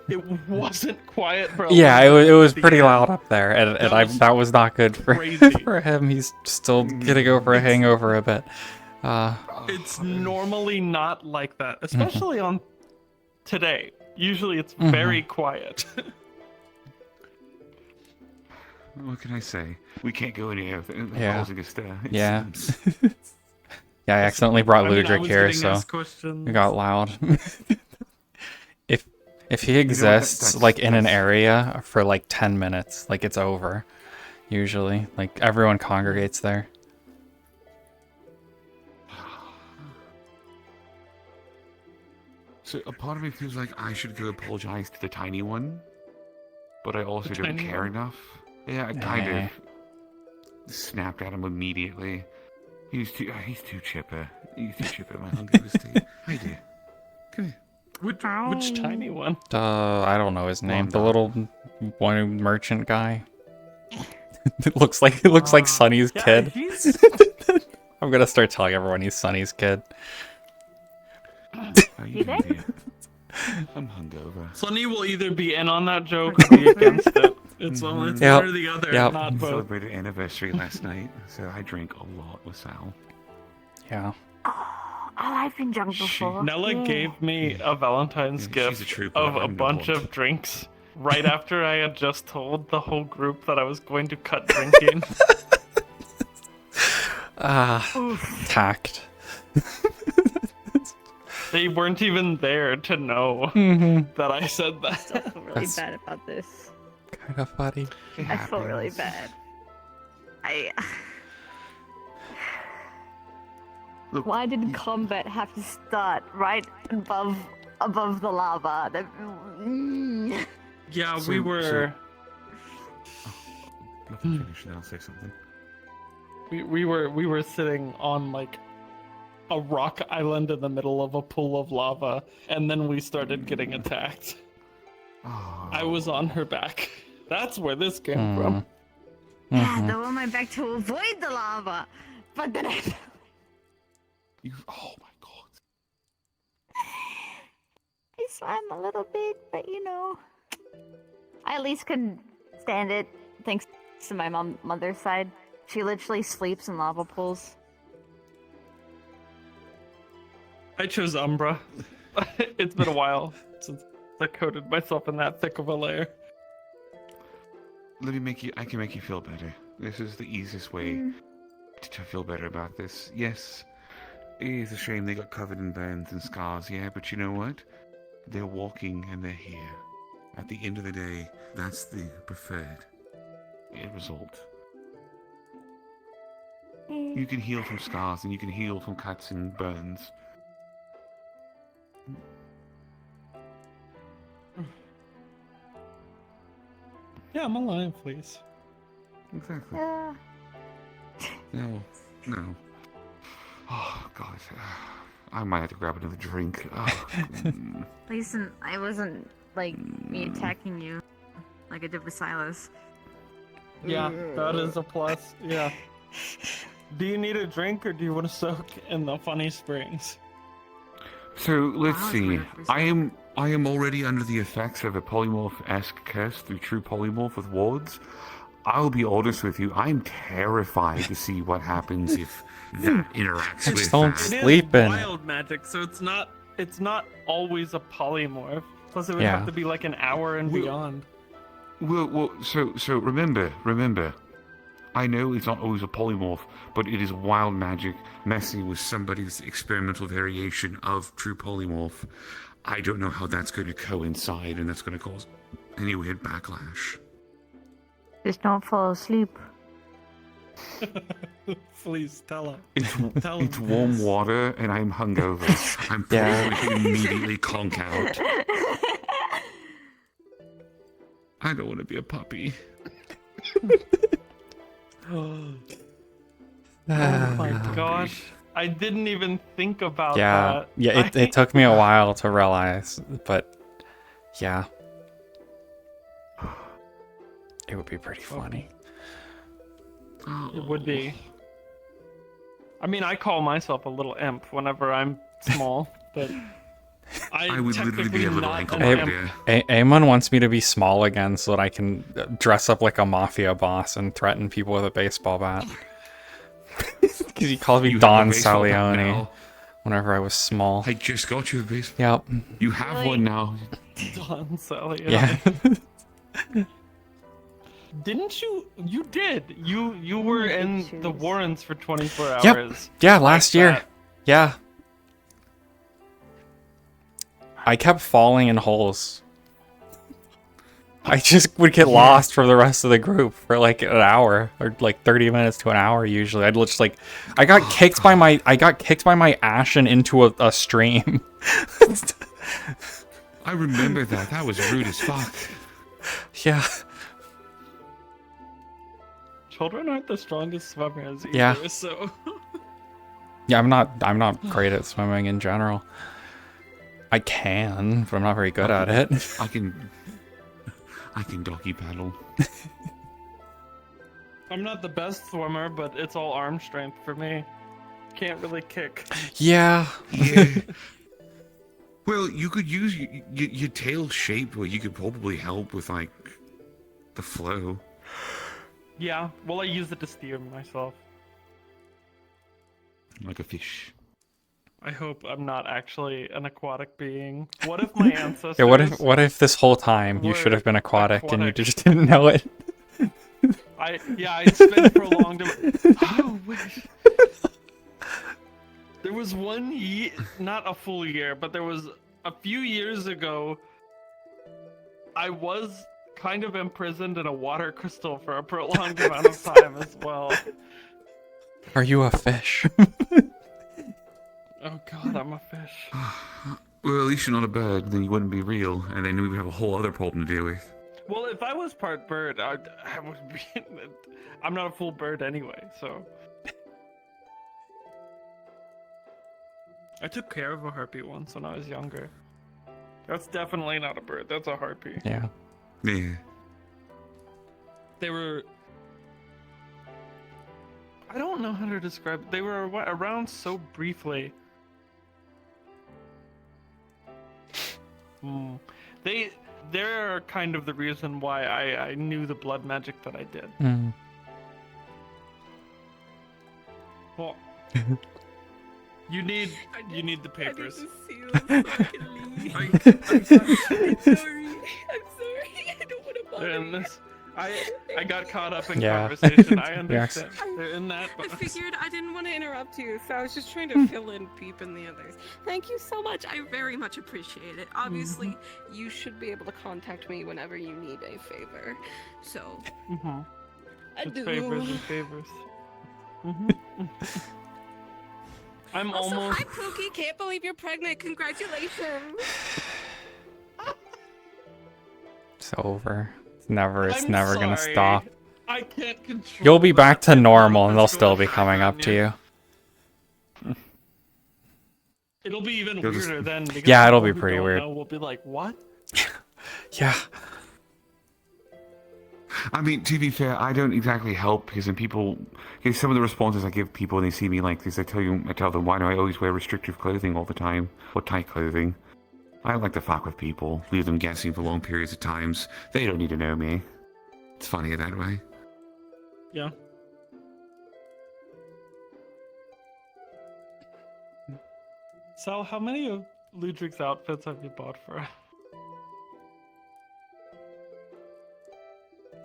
it wasn't quiet for a Yeah, little bit it was at the pretty end. loud up there, and that was not good for crazy. for him. He's still getting over a hangover a bit. It's normally not like that, especially on today. Usually it's very quiet. What can I say? We can't go anywhere without Yeah. causing a stir. it Yeah. seems. Yeah, I accidentally brought I mean, I Ludric was here, getting so asked questions. it got loud. if he exists that's- like in an area for like 10 minutes, like it's over. Usually, like everyone congregates there. So a part of me feels like I should go apologize to the tiny one, but I also The don't tiny care one? enough. Yeah, I kind of snapped at him immediately. He's too chipper. He's too chipper. My hunger was too. Hi dear. Come here. Which tiny one? I don't know his name. The Wanda. little one merchant guy. It looks like Sonny's kid. I'm gonna start telling everyone he's Sonny's kid. How You doing, think? dear? I'm hungover. Sonny will either be in on that joke or be against it. It's one Yep. or the other, Yep. not We both. celebrated anniversary last night, so I drank a lot with Sal. Yeah. I've been drunk before. Nella gave me a Valentine's Yeah, she's a gift trooper. of a I'm bunch not. of drinks right after I had just told the whole group that I was going to cut drinking. Tact. They weren't even there to know that I said I that. feel really That's- bad about this. Kind of funny. It I feel really happens. bad. Look, Why did combat have to start right above the lava? Yeah, So- we were let me finish and I'll say something. we were sitting on like a rock island in the middle of a pool of lava, and then we started getting attacked. Oh, I was on her back. That's where this came Mm. from. Yeah, I Mhm. threw on my back to avoid the lava, but then I oh my god. swam a little bit, but you know, I at least could stand it. Thanks to my mother's side, she literally sleeps in lava pools. I chose Umbra. It's been a while since I coated myself in that thick of a layer. Let me I can make you feel better. This is the easiest way to feel better about this. Yes, it is a shame they got covered in burns and scars, yeah, but you know what? They're walking and they're here. At the end of the day, that's the preferred result. You can heal from scars and you can heal from cuts and burns. Yeah, I'm alive, please. Exactly. Yeah. No. Oh, God. I might have to grab another drink. Oh, Listen, I wasn't like me attacking you like I did with Silas. Yeah, that is a plus. Yeah. Do you need a drink or do you want to soak in the funny springs? So let's see. I am already under the effects of a polymorph-esque curse through true polymorph with wards. I'll be honest with you, I'm terrified to see what happens if that interacts with Just don't that. sleep in it. Wild magic, so it's not always a polymorph. Plus, it would Yeah. have to be like an hour and beyond. Well, so remember, I know it's not always a polymorph, but it is wild magic messing with somebody's experimental variation of true polymorph. I don't know how that's going to coincide, and that's going to cause any weird backlash. Just don't fall asleep. Please tell her. It's warm water, and I'm hungover. I'm probably going to immediately conk out. I don't want to be a puppy. Oh my gosh. I didn't even think about that. Yeah, it took me a while to realize, but yeah. It would be pretty funny. It would be. I mean, I call myself a little imp whenever I'm small, but I would literally be a little ankle Amon wants me to be small again so that I can dress up like a mafia boss and threaten people with a baseball bat. Because he calls me Don Salioni whenever I was small. I just got you a baseball. Yep. You have one now. Don Salioni. Yeah. Didn't you? You did. You were in the Warrens for 24 hours. Yep. Yeah, last year. that. Yeah. I kept falling in holes. I just would get lost for the rest of the group for like an hour or like 30 minutes to an hour usually. I'd just like I got kicked by my ashen into a stream. I remember that. That was rude as fuck. Yeah. Children aren't the strongest swimmers either, Yeah. so Yeah, I'm not great at swimming in general. I can, but I'm not very good at it. I can doggy paddle. I'm not the best swimmer, but it's all arm strength for me. Can't really kick. Yeah. Yeah. Well, you could use your tail shape where you could probably help with like the flow. Yeah, well, I use it to steer myself. Like a fish. I hope I'm not actually an aquatic being. What if my ancestors... Yeah, what if this whole time you should have been aquatic and you just didn't know it? I spent prolonged... Oh, wait. There was one year, not a full year, but there was a few years ago, I was kind of imprisoned in a water crystal for a prolonged amount of time as well. Are you a fish? Oh god, I'm a fish. Well, at least you're not a bird, then you wouldn't be real, and then we would have a whole other problem to deal with. Well, if I was part bird, I would be... I'm not a full bird anyway, so... I took care of a harpy once when I was younger. That's definitely not a bird, that's a harpy. Yeah. Yeah. They were... I don't know how to describe it. They were around so briefly. They're kind of the reason why I knew the blood magic that I did. Mm. Well, you need the papers. I'm sorry. I don't want to bother They're in you. this. I got caught up in Yeah. conversation. I Yes. understand. They're in that. I But figured I didn't want to interrupt you, so I was just trying to fill in Peep and the others. Thank you so much. I very much appreciate it. Obviously, you should be able to contact me whenever you need a favor. So, I it's do. favors and favors. I'm Also, almost. hi Pookie. Can't believe you're pregnant. Congratulations. It's over. It's never I'm gonna sorry. stop. I can't control. You'll be back to that. normal and they'll What's still be going coming on up to you. It'll be even You'll just- weirder then. Because Yeah, it'll people be who pretty don't weird. know will be like, what? Yeah. I mean, to be fair, I don't exactly help because when people, because some of the responses I give people when they see me like this, I tell them, why do I always wear restrictive clothing all the time or tight clothing? I like to fuck with people, leave them guessing for long periods of times. They don't need to know me. It's funnier that way. Yeah. Sal, how many of Ludwig's outfits have you bought for?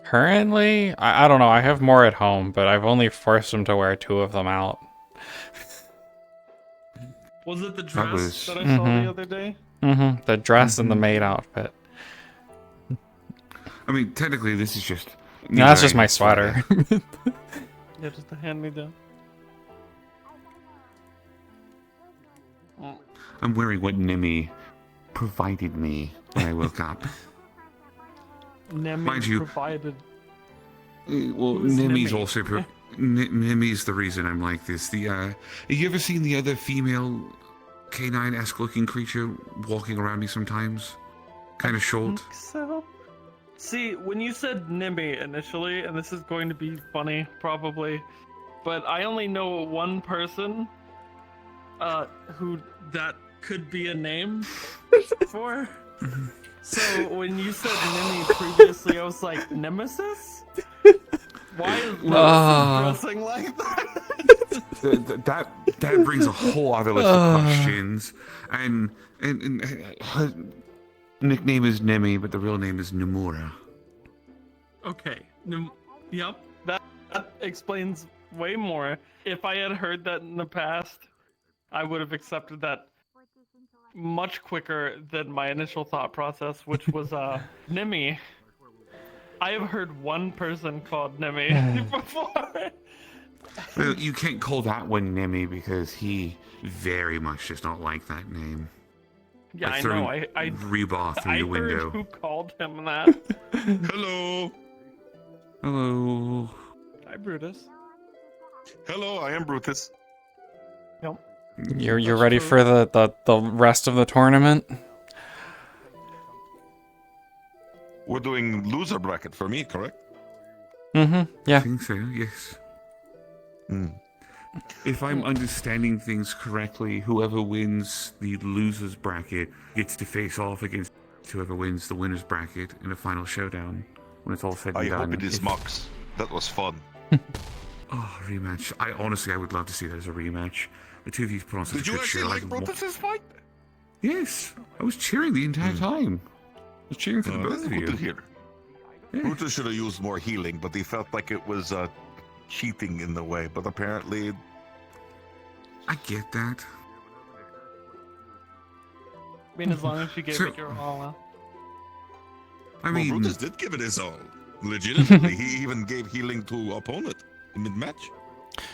Currently, I don't know. I have more at home, but I've only forced him to wear 2 of them out. Was it the dress that I saw the other day? Mm-hmm. The dress and the maid outfit. I mean, technically, this is just... No, that's just my sweater. Yeah, just a hand-me-down. I'm wearing what Nimi provided me when I woke up. Nemi provided. Well, Nemi's also... Nemi's the reason I'm like this. Have you ever seen the other female canine-esque looking creature walking around me sometimes? Kind of short. So... See, when you said Nimby initially, and this is going to be funny, probably, but I only know one person who that could be a name for. So when you said Nimmy previously, I was like, Nemesis? Why is Nemesis dressing like that? that brings a whole other list of questions. And her nickname is Nemi, but the real name is Nomura. Okay. Yep. That explains way more. If I had heard that in the past, I would have accepted that much quicker than my initial thought process, which was Nemi. I have heard one person called Nemi before. Well, you can't call that one Nemi because he very much does not like that name. Yeah, I know. I rebar through the window. I heard who called him that. Hello. Hello. Hi, Brutus. Hello, I am Brutus. Yep. You're ready for the rest of the tournament? We're doing loser bracket for me, correct? Mm-hmm. Yeah. I think so, yes. If I'm understanding things correctly, whoever wins the losers bracket gets to face off against whoever wins the winners bracket in a final showdown when it's all said and done. I hope it is Mox. That was fun. Oh, rematch. I would love to see that as a rematch. The two of you put on such Did a you good actually show. like Brutus's fight? Yes. I was cheering the entire time. I was cheering for the both of you. Good to hear. Yeah. Brutus should have used more healing, but he felt like it was cheating in the way, but apparently... I get that. I mean, as long as you gave it your all. I mean... Brutus did give it his all. Legitimately. He even gave healing to opponent in mid-match.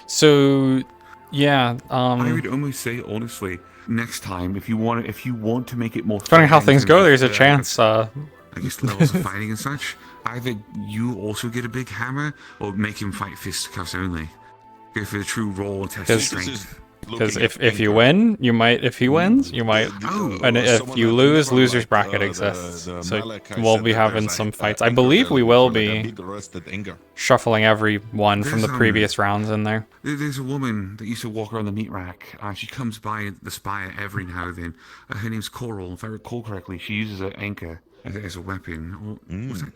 So, yeah, I would almost say, honestly, next time, if you want to make it more... Depending on how things go, there's a chance, I guess levels of fighting and such, either you also get a big hammer, or make him fight fisticuffs only. Go for the true raw and test his strength. Because if you win, you might. If he wins, you might. And if you lose, losers bracket exists. So we'll be having some fights. I believe we will be shuffling every one from the previous rounds in there. There's a woman that used to walk around the meat rack. She comes by the spire every now and then. Her name's Coral. If I recall correctly, she uses an anchor as a weapon. Was that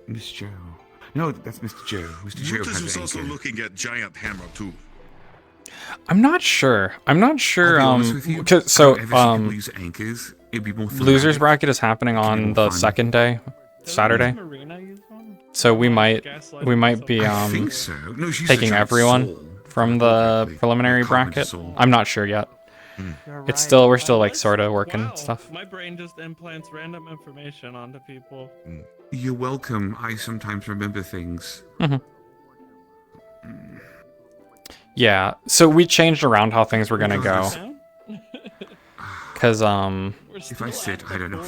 Miss Joe? No, that's Mr. Joe. Mr. Joe Brutus has was an also anchor. looking at Giant Hammer too. I'm not sure. I'll be honest with you, so if people use anchors, it'd be more losers bracket is happening on the second day, Saturday. So we might be I think so. No, she's taking a giant everyone soul. from the preliminary bracket. I'm not sure yet. It's still we're still like sort of working stuff. My brain just implants random information onto people. You're welcome. I sometimes remember things. Yeah, so we changed around how things were gonna go. Cause if I sit, I don't know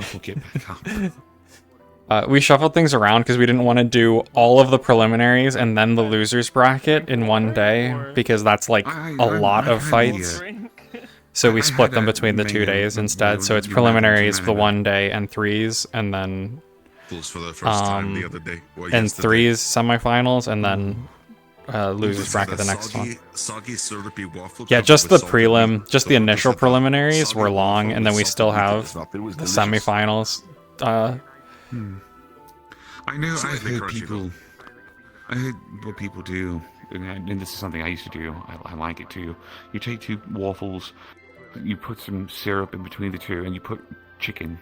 if we'll get back up. we shuffled things around because we didn't want to do all of the preliminaries and then the losers bracket in one day because that's like a lot of fights. So we split them between the 2 days instead. So it's preliminaries for the 1 day and threes, and then Waffles for the first time the other day. Or and yesterday. threes semifinals, and then losers Just bracket had the a next one. Soggy syrupy waffle. Yeah, covered just with the salted meat. prelim, just So the it just initial had the preliminaries soggy were long, waffle and then with we salted still meat in have its mouth. It was the delicious. semifinals. I know. Slightly I've heard crunchy, people. though. I heard what people do, and this is something I used to do. I like it too. You take two waffles, you put some syrup in between the two, and you put chicken,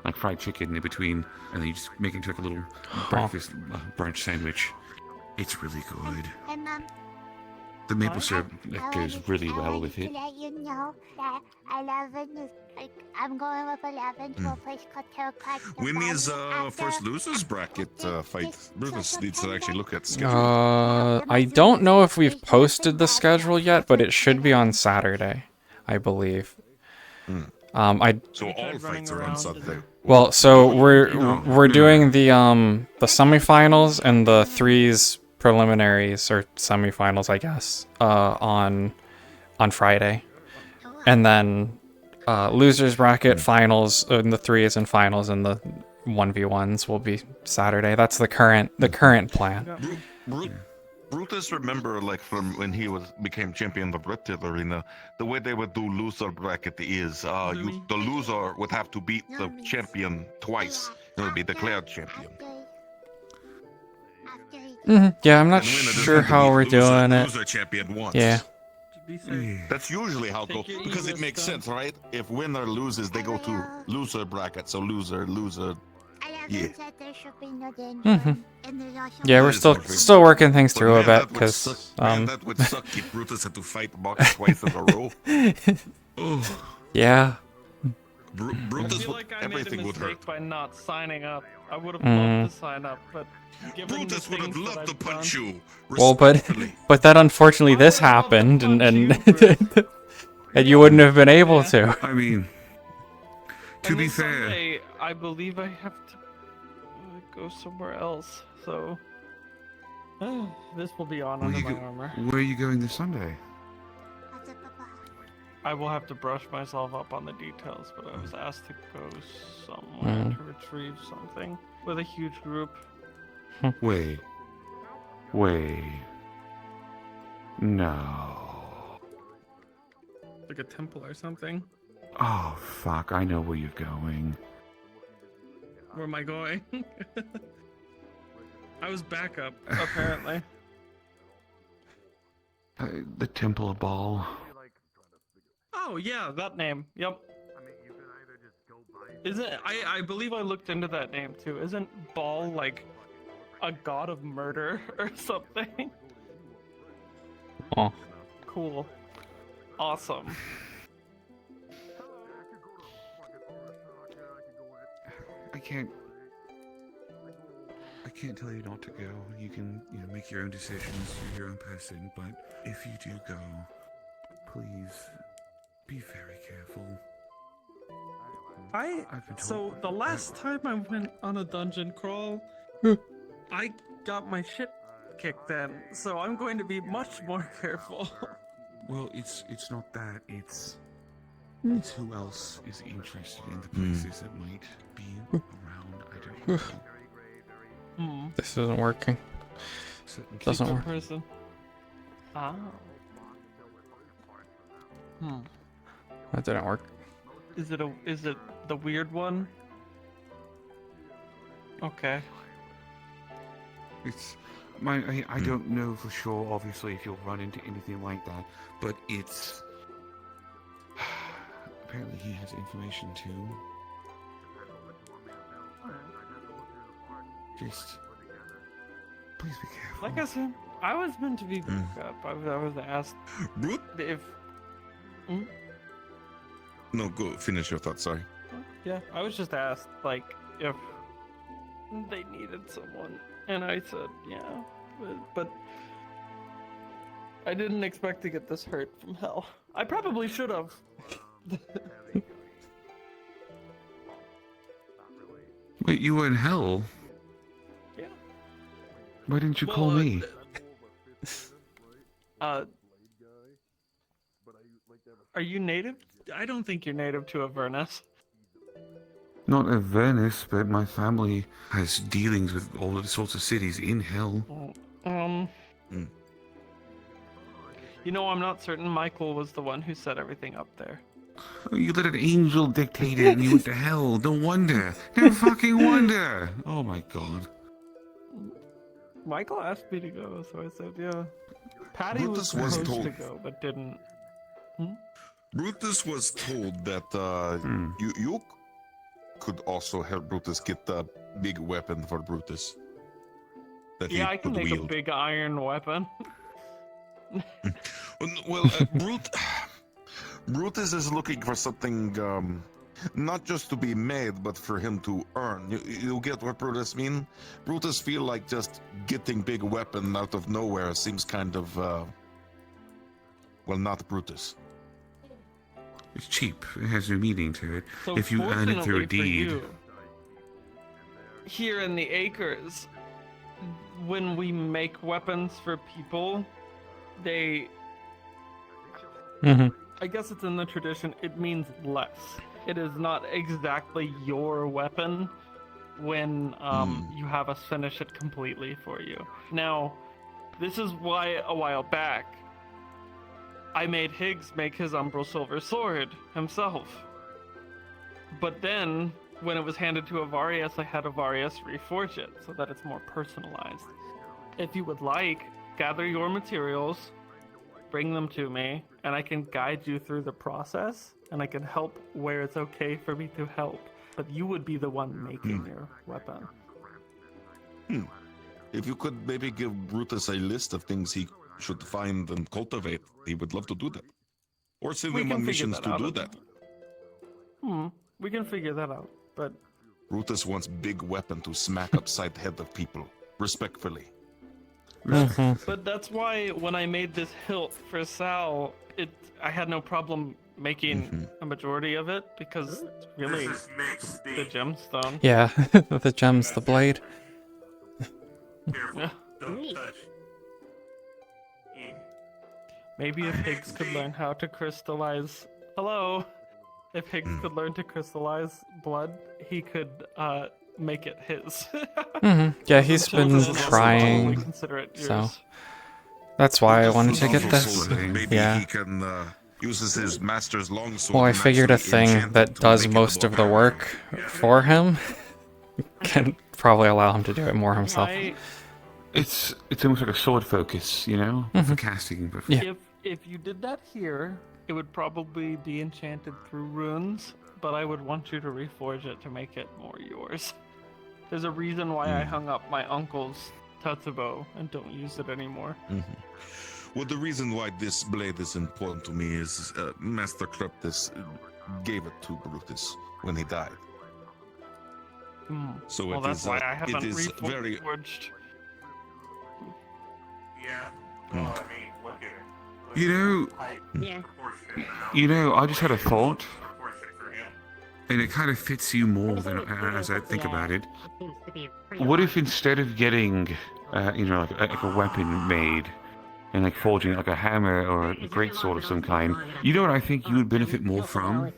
like fried chicken, in between, and then you just make it into like a little breakfast brunch sandwich. It's really good. Hey, Mom. The maple syrup that goes really well with it. To let you know that 11 is like I'm going with 11 to a place called Terracotta. When is first losers bracket fight? Brutus needs to actually look at the schedule. I don't know if we've posted the schedule yet, but it should be on Saturday, I believe. So all fights are on Saturday. Well, so we're doing the semifinals and the threes preliminaries or semifinals, I guess, on Friday, and then losers bracket finals in the threes and finals and the 1v1s will be Saturday. That's the current plan. Brutus, remember, like from when he became champion of Red Dead Arena, the way they would do loser bracket is the loser would have to beat the champion twice. It would be declared champion. Yeah, I'm not sure how we're doing it. Loser champion once. Yeah. That's usually how it goes, because it makes sense, right? If winner loses, they go to loser bracket. So loser. Yeah. Yeah, we're still working things through a bit because that would suck if Brutus had to fight Box twice in a row. Oh. Yeah. Brutus I feel like I made a everything would hurt. mistake by not signing up. I would have loved to sign up, but given Brutus the would have things that loved to I've punch done- you. Well, but then unfortunately this happened, and and you wouldn't have been able to. I mean, to And be this fair, Sunday, I believe I have to go somewhere else. So this will be on under my armor. where are you going this Sunday? I will have to brush myself up on the details, but I was asked to go somewhere to retrieve something with a huge group. Wait. No. Like a temple or something. Oh, fuck. I know where you're going. Where am I going? I was backup, apparently. The Temple of Baal. Oh yeah, that name. Yep. Isn't I believe I looked into that name too. Isn't Baal like a god of murder or something? Oh. Cool. Awesome. I can't tell you not to go. You can, make your own decisions. You're your own person. But if you do go, please be very careful. So the last time I went on a dungeon crawl, I got my shit kicked in. So I'm going to be much more careful. Well, it's not that. It's who else is interested in the places that might be around. I don't know. This isn't working. Doesn't work. Person. Ah. That didn't work. Is it the weird one? Okay. It's I don't know for sure, obviously, if you'll run into anything like that, but it's apparently he has information too. Just please be careful. Like I said, I was meant to be backup. I was asked if. No, go finish your thought. Sorry. Yeah, I was just asked like if they needed someone, and I said yeah, but I didn't expect to get this hurt from hell. I probably should have. Wait, you were in hell? Yeah. Why didn't you call me? Are you native? I don't think you're native to Avernus. Not Avernus, but my family has dealings with all sorts of cities in hell. You know, I'm not certain Michael was the one who set everything up there. Oh, you let an angel dictate it and you went to hell. No wonder. No fucking wonder. Oh my god. Michael asked me to go, so I said, yeah. Patty Brutus was was supposed told- to go, but didn't. Brutus was told that you could also help Brutus get the big weapon for Brutus. That he Yeah, I can could make a wield. big iron weapon. Well, Brutus is looking for something, not just to be made, but for him to earn. You get what Brutus mean? Brutus feel like just getting big weapon out of nowhere seems kind of, well, not Brutus. It's cheap. It has no meaning to it. So If you earn it through a fortunately for deed. you, here in the acres, when we make weapons for people, they... I guess it's in the tradition, it means less. It is not exactly your weapon when you have us finish it completely for you. Now, this is why a while back, I made Higgs make his Umbral Silver Sword himself. But then, when it was handed to Avarius, I had Avarius reforge it so that it's more personalized. If you would like, gather your materials, bring them to me, and I can guide you through the process, and I can help where it's okay for me to help. But you would be the one making your weapon. If you could maybe give Brutus a list of things he should find and cultivate, he would love to do that. Or send We him can on figure missions that to out. do that. We can figure that out, but... Brutus wants big weapon to smack upside the head of people, respectfully. But that's why when I made this hilt for Sal, I had no problem making a majority of it, because it's really the gemstone. Yeah, the gems, the blade. Yeah. Maybe if Higgs could learn how to crystallize... Hello? If Higgs could learn to crystallize blood, he could make it his. Yeah, he's been Until then, I'll trying, probably consider it so yours. that's why I wanted to get Umbral this. sword, maybe Yeah. he can uses his master's longsword. Well, I and figured a actually thing enchant that it to does make it most more of the powerful. work for him can probably allow him to do it more himself. It's almost like a sword focus, you know? For casting. But Yeah. If you did that here, it would probably be enchanted through runes, but I would want you to reforge it to make it more yours. There's a reason why I hung up my uncle's Tatsubo and don't use it anymore. Well, the reason why this blade is important to me is Master Cryptus gave it to Brutus when he died. So Well, it that's is, why I it haven't is very. reforged. You know, I just had a thought, and it kind of fits you more than as I think about it. What if instead of getting, like a weapon made, and like forging like a hammer or a greatsword of some kind, you know what I think you would benefit more from?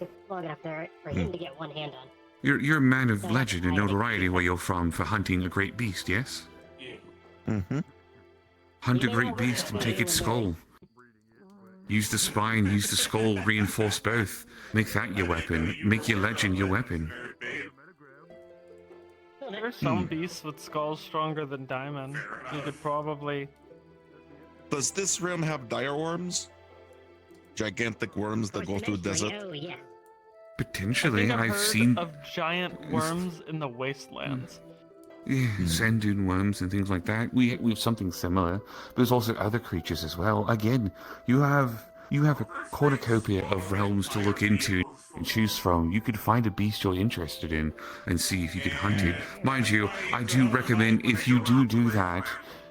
You're a man of legend and notoriety where you're from for hunting a great beast, yes? Hunt a great beast and take its skull. Use the spine, use the skull, reinforce both. Make that your weapon. Make your legend your weapon. There are some beasts with skulls stronger than diamond. You could probably... Does this realm have dire worms? Gigantic worms that go through the desert? Potentially, I've I've heard seen of giant worms in the wastelands. sand dune worms and things like that. We have something similar. There's also other creatures as well. Again, you have a cornucopia of realms to look into and choose from. You could find a beast you're interested in and see if you could hunt it. Mind you, I do recommend if you do that,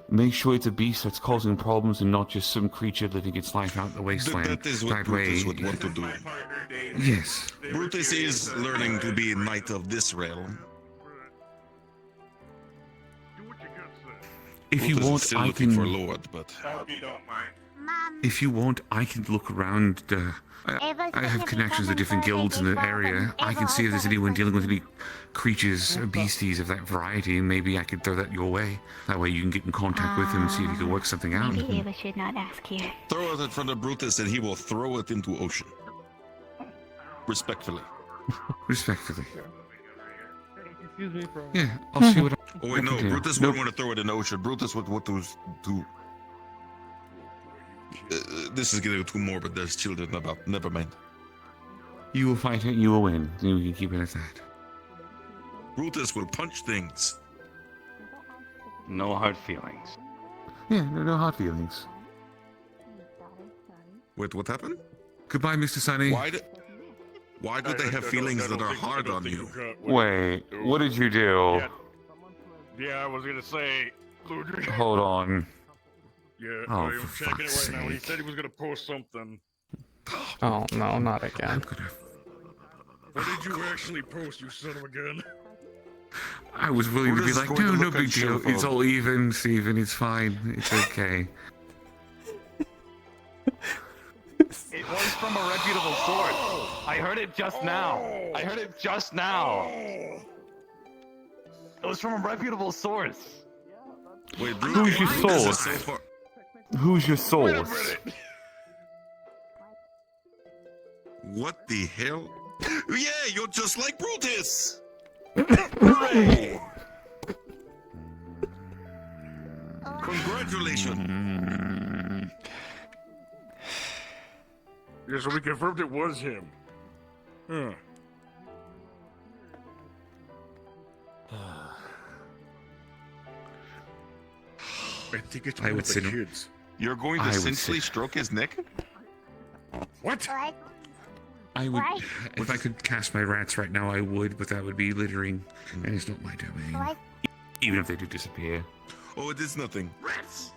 make sure it's a beast that's causing problems and not just some creature living its life out in the wasteland. That is what Brutus would want to do. Yes. Brutus is learning to be knight of this realm. If you Brutus is want, still I looking can. for Lord, but If you want, I can look around. I have connections with different guilds in the area. I can see if there's anyone dealing with any creatures or beasties of that variety. Maybe I could throw that your way. That way you can get in contact with him and see if you can work something out. Maybe Ava should not ask here. Throw it in front of Brutus and he will throw it into ocean. Respectfully. Respectfully. Excuse me, bro. Yeah, I'll see what Oh wait, no, do. Brutus wouldn't want to throw it in the ocean. Brutus would do... this is getting too morbid. There's children about. Never mind. You will fight it, you will win. You can keep it at that. Brutus will punch things. No hard feelings. Yeah, no hard feelings. Wait, what happened? Goodbye, Mr. Sunny. Why do they have feelings that are hard on you? Wait, what did you do? Yeah, I was gonna say. Hold on. Yeah, Oh, I'm for checking it fuck's right now. He sake. said he was gonna post something. Oh, no, not again. What did you actually post, you son of a gun? I was willing to be Brutus is like, going to no look big at deal. your It's phone. all even, Steven. It's fine. It's okay. It was from a reputable source. I heard it just now. I heard it just now. It was from a reputable source. Wait, Brutus, Who's your Brutus is source? so far- Who's your source? What the hell? Yeah, you're just like Brutus! Hooray! Congratulations! Yeah, so we confirmed it was him. Huh. I think it's I one would of the say no. kids. You're going to I would essentially say- stroke his neck? What? I would, Right. if I could cast my rats right now, I would, but that would be littering, and it's not my domain. Even if they do disappear. Oh, it is nothing. Rats!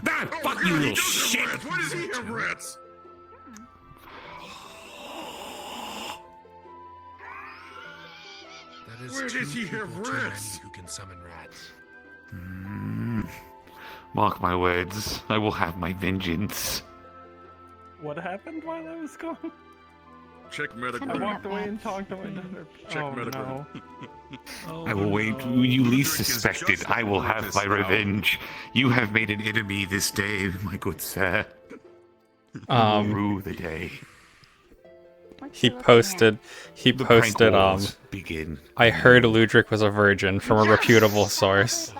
Ah, Oh, fuck God, you, he little does have shit! rats. Why does he have rats? That is Where two does he have people too many rats? who can summon rats. Mark my words, I will have my vengeance. What happened while I was gone? Check I Metacritic. walked away and talked to another. Check Oh Metacritic. no. I will wait when you least Ludwig is suspect just it. I will like have Brutus my now. revenge. You have made an enemy this day, my good sir. Rue the day. He posted, The prank wars begin. I heard Ludwig was a virgin from a reputable source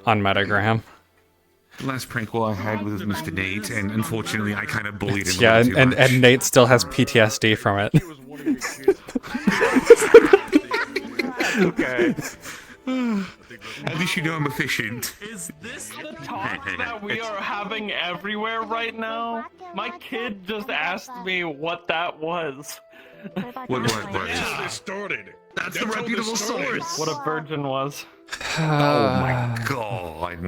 on Metagram. The last prank war I had was with Mr. Nate, and unfortunately I kind of bullied him. Yeah, a little and too much. Nate still has PTSD from it. Okay. At least you know I'm efficient. Is this the talk that we are having everywhere right now? My kid just asked me what that was. What? That's how they started. That's the how they reputable started. source. What a virgin was. Oh my god.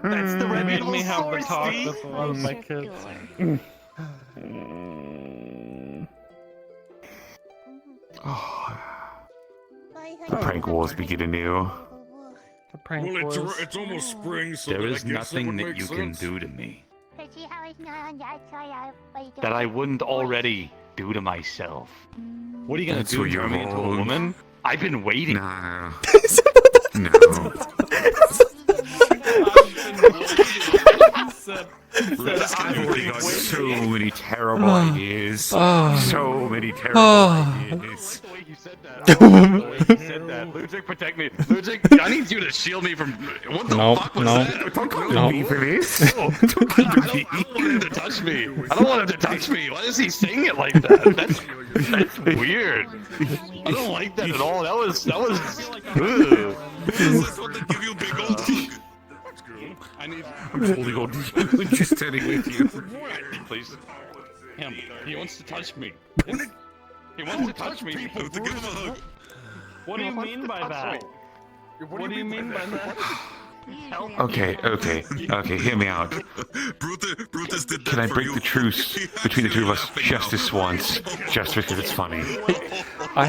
That's the reputable made me have the source, talk Steve. with one of my kids. The prank wars begin anew. The prank Well, was. it's almost spring, so There I is guess nothing would that make you can sense. do to me Pretty how it's not on the outside, that I wouldn't already do to myself. What are you gonna That's do? what you're Turn me into a wrong. woman? I've been waiting. No. No. I've already got so many terrible ideas. So many terrible ideas. You said that. Ludwig, protect me. Ludwig, I need you to shield me from. What the Nope, fuck was nope, that? Don't come No. to me for this. I don't want him to touch me. I don't want him to touch me. Why is he saying it like that? That's weird. I don't like that at all. That was. Ugh. This is what they give you big old hug. I need. I'm holding on to you. Just standing with you. Please. Him. He wants to touch me. He wants to touch me. I have to give him a hug. What do you mean by that? What do you mean by that? Okay, hear me out. Brutus did that Can I for break you. the truce between the two of us just this once? Just because it's funny.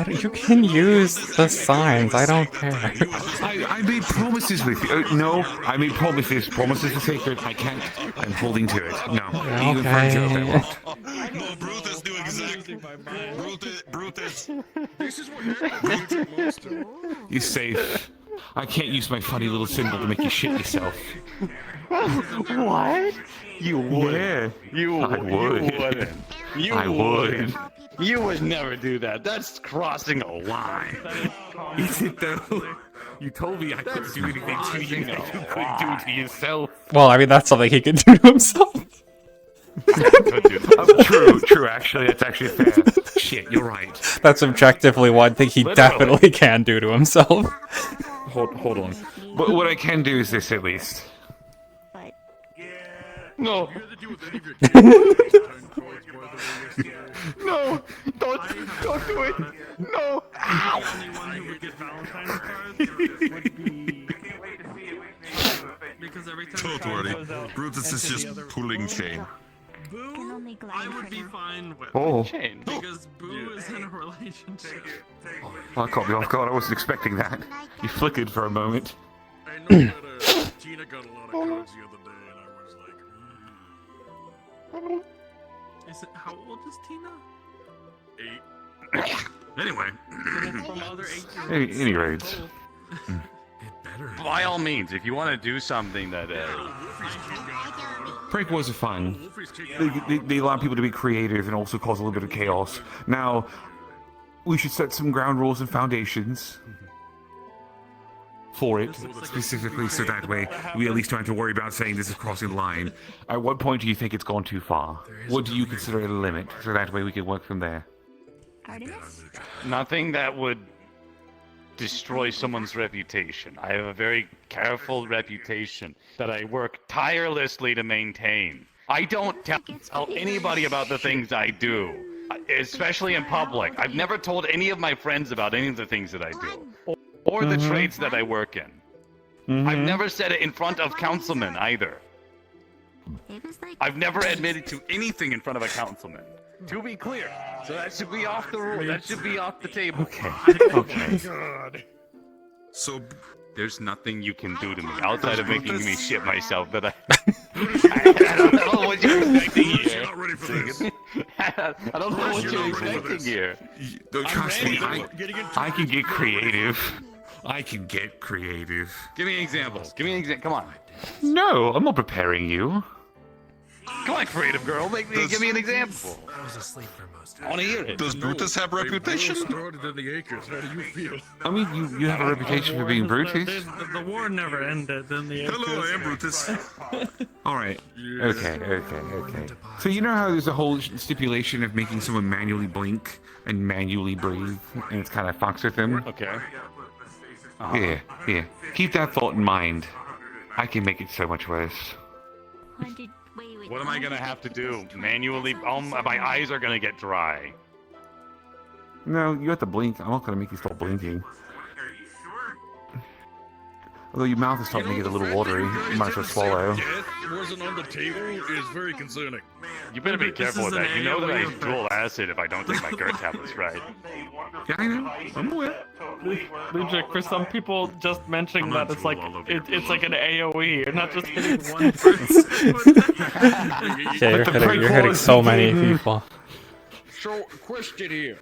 You can use the signs. I don't care. I made promises with you. No, I made promises. Promises are sacred. I can't. I'm holding to it. No, even for a joke, I won't. No, Brutus do exactly. Brutus. This is what happens when you drink Monster. You're safe. I can't use my funny little symbol to make you shit yourself. What? You would. Yeah. You I would. You wouldn't. You I would. You would never do that. That's crossing a line. Is it though? You told me I couldn't do anything to you that you couldn't do to yourself. Well, I mean, that's something he could do to himself. True, actually, that's actually fair. Shit, you're right. That's objectively one thing he definitely can do to himself. Hold on. But what I can do is this, at least. No. No, don't do it. No. Ow. Anyone who would get Valentine's cards would be because every time Don't worry. Brutus is just pulling chain. Boo, I would be fine with. Oh. Because Boo is in a relationship. I caught me off guard. I wasn't expecting that. You flickered for a moment. I know that Tina got a lot of cards the other day, and I was like, Is it, how old is Tina? 8. Anyway. From other 8 Anyways. By all means, if you want to do something that Prank wars are fun. They allow people to be creative and also cause a little bit of chaos. Now, we should set some ground rules and foundations for it, specifically, so that way we at least don't have to worry about saying this is crossing the line. At what point do you think it's gone too far? What do you consider a limit? So that way we can work from there. nothing that would destroy someone's reputation. I have a very careful reputation that I work tirelessly to maintain. I don't tell anybody about the things I do, especially in public. I've never told any of my friends about any of the things that I do, or the trades that I work in. I've never said it in front of councilmen either. I've never admitted to anything in front of a councilman. To be clear, so that should be off the rule. That should be off the table. Okay. Okay. God. So there's nothing you can do to me outside of making me shit myself that I don't know what you're expecting here. You're not ready for this. I don't know what you're expecting here. Trust me, I can get creative. I can get creative. Give me an example. Give me an example. Come on. No, I'm not preparing you. Come on, creative girl. Give me an example. I was asleep for most of I want to hear it. Does Brutus have reputation? Started in the acres. How do you feel? I mean, you have a reputation for being Brutus. The war never ended. Then the Hello, I am Brutus. Alright. Okay. So you know how there's a whole stipulation of making someone manually blink and manually breathe, and it's kind of fucks with them? Okay. Yeah. Keep that thought in mind. I can make it so much worse. What am I gonna have to do? Manually? My eyes are gonna get dry. No, you have to blink. I'm not gonna make you stop blinking. Although your mouth is starting to get a little watery, you might as well swallow. Death wasn't on the table is very concerning. You better be careful with that. You know that I dual acid if I don't take my GERD tablets right. Yeah, I know. I'm aware. Lujic, for some people, just mentioning that it's like it's like an AOE. You're not just hitting one person. Yeah, you're hitting so many people. So, question here.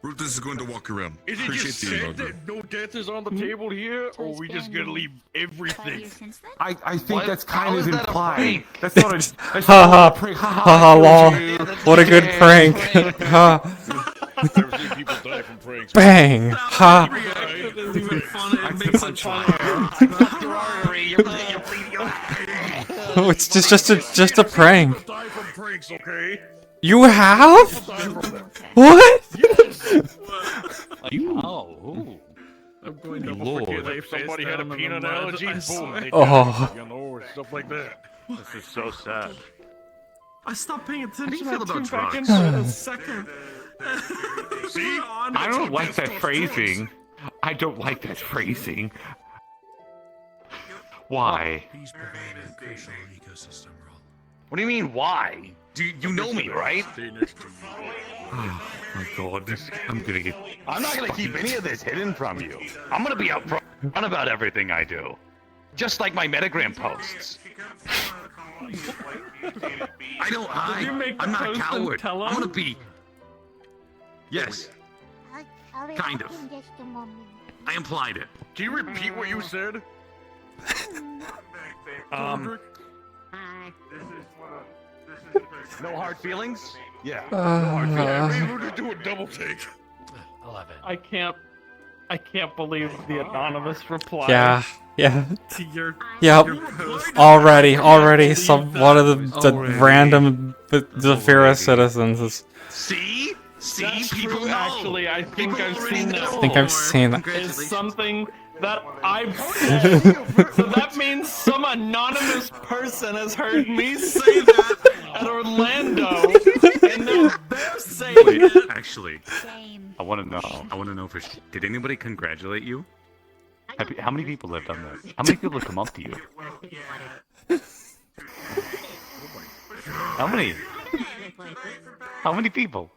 Brutus is going to walk around. Is it just said that no death is on the table here, or are we just gonna leave everything? I think that's kind of that a implied. prank? That's not a. That's Ha not a ha. prank. Ha lol. What a good prank. Ha. Never seen people die from pranks. Bang. Ha. It's even funny. It makes it funnier. Oh, it's just a prank. Die from pranks, okay? You have? What? Oh. I'm going to Lord. if Somebody had a peanut allergy, boom, they Oh. died, you know, or stuff like that. This is so sad. I stopped paying attention. feel I tuned about back drugs? into it a second. See? I don't like that phrasing. I don't like that phrasing. Why? He's provided crucial ecosystem role. What do you mean, why? You know me, right? Stay next to me. Oh my god. I'm not gonna keep any of this hidden from you. I'm gonna be upfront about everything I do. Just like my metagram posts. I don't hide. I'm not a coward. I'm gonna be. Yes, I'll be Kind back of. in just a moment. I implied it. Can you repeat what you said? No hard feelings? Yeah. We were to do a double take. 11. I can't believe the anonymous reply. Yeah. To your Yep. your post. Already, one of the random Zafira citizens is. See? That's People true, know. actually. I think I've seen that. I think I've seen that. Is something that I've said. So that means some anonymous person has heard me say that at Orlando, and now they're saying it. Actually, Same. I want to know for sure. Did anybody congratulate you? How many people have done that? How many people have come up to you? How many? How many people?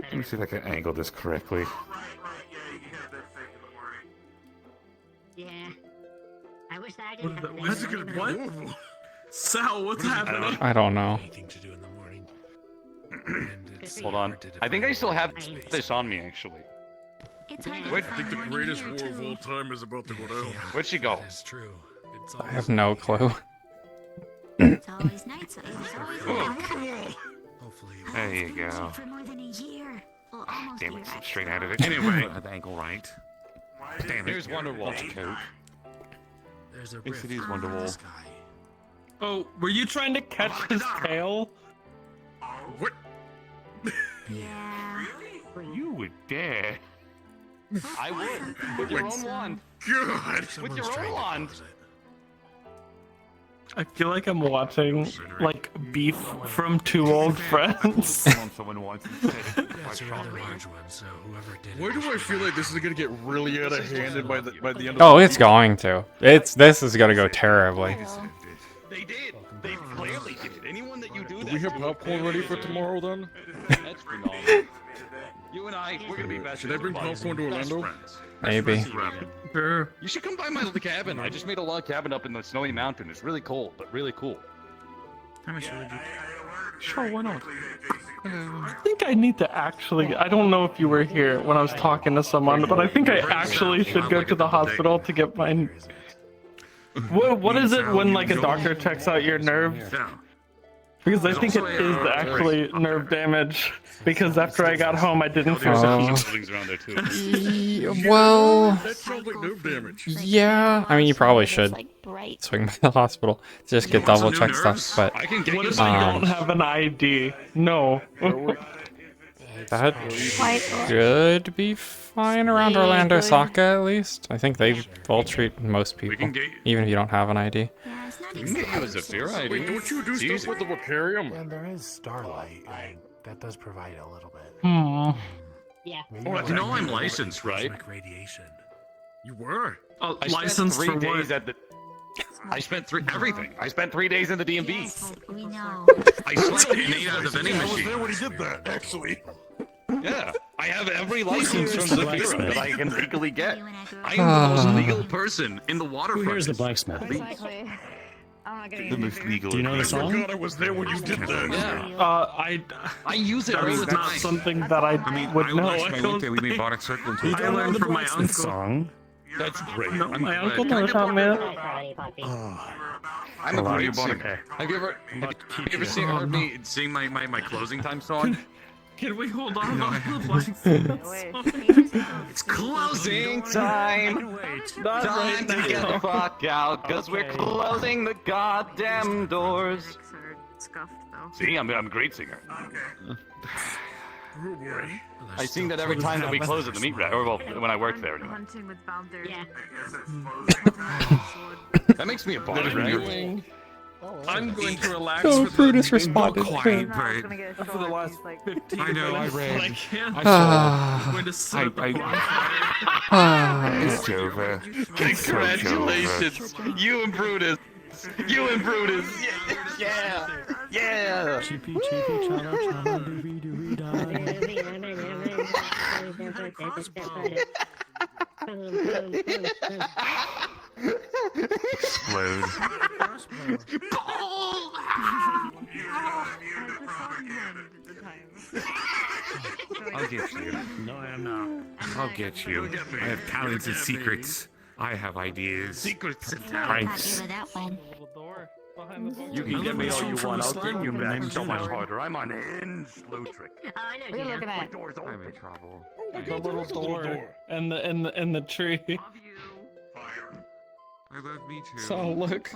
Let me see if I can angle this correctly. Yeah. I wish that I didn't have to That's a good what? Sal, what's happening? I don't know. Anything to do in the morning. Hold on. I think I still have this on me, actually. I think the greatest war of all time is about to go down. Where'd she go? That's true. It's I have no clue. It's always nights. It's always Hopefully. There you go. for more than a year. Well, almost Damn a it, year, straight actually. out of it. Anyway, At the angle right. Damn it. here's Wonderwall's coat. There's a Yes, rift it is in the Wonderwall. sky. Oh, were you trying to catch his tail? What? Yeah. You would dare. I would. With your own wand. God. With Someone's your trying own to wand. close it. I feel like I'm watching like beef from two old friends. Someone wants instead. Yeah, it's a rather large one, so whoever did it. Why do I feel like this is gonna get really out of hand by the end of Oh, the it's going to. This is gonna go terribly. They did. They clearly did. Anyone that you do Do that we have popcorn ready for tomorrow then? That's phenomenal. You and I, we're gonna be best Should I bring buds. popcorn to Best Orlando? friends. Maybe. Sure. You should come by my little cabin. I just made a log cabin up in the snowy mountain. It's really cold, but really cool. How much would you? Sure, why not? I think I need to actually. I don't know if you were here when I was talking to someone, but I think I actually should go to the hospital to get my. What is it when like a doctor checks out your nerves? Because I think it is actually nerve damage. Because after I got home, I didn't feel Oh. Buildings around there too. Well, That sounds like nerve damage. yeah. I mean, you probably should Like bright. swing by the hospital to just get want some double new check stuff. nerves? But I can get What you if I some. don't have an ID? No. that Quite should be fine around Orlando Saka at least. I think they will treat most people, can get- even if you don't have an ID. Yeah, it's not You can get you a Zafira ID. Wait, don't you do It's stuff easy. with the Vacarium? And there is starlight, and that does provide a little bit. Hmm. Yeah. Maybe Oh, not you know like I'm the licensed, right? cosmic radiation. You were. Oh, I spent license 3 for days what? at the. I spent everything. I spent 3 days in the DMV. Yes, we know. I slept and ate out of the vending I was machine. there when he did that, actually. Yeah, I have every license from Zafira that I can legally get. You and I grew I up. am the most legal person in the waterfront. Who here's the blacksmith? Exactly. I'm not getting The most legal. Do you know the I song? forgot I was there when you did that. Yeah. I use it all That's the not time. something that I would know. I don't we made think. Bardic Circle You I don't know learned the from my blacksmith uncle. song. That's great. No, I'm my glad. uncle Can I knows get how, one? man. Oh, I'm a great singer. singer. Have you ever heard me sing my closing time song? Can we hold on to the blacksmith song? It's closing time. Not Time right to get the now. fuck out, cause we're closing the goddamn doors. Mics are scuffed though. See, I'm a great singer. Oh boy. I sing that every time that we close at the meat rack, or well, when I work there. Anyway. Hunting with boundary. Yeah. That makes me a bard, right? I'm going to relax Oh, for Brutus the, responded. Quiet, I was right? gonna get a for the sword, last he's like, 15 I know, I minutes, read. but I can't. I saw. I'm going to set up the It's over. Congratulations, you and Brutus. You and Brutus. Yeah! Yeah! Cheepy, cheepy, chana, chana, doobie, doobie, da. Explode. I'll get you. No, I am not. I'll get you. I have talents and secrets. I have ideas. Secrets and pranks. You can get me all you want. I'll get you back so much harder. I'm unhinged, Lutrick. What are you looking at? I'm in trouble. The little door and the tree. I love me too. So look.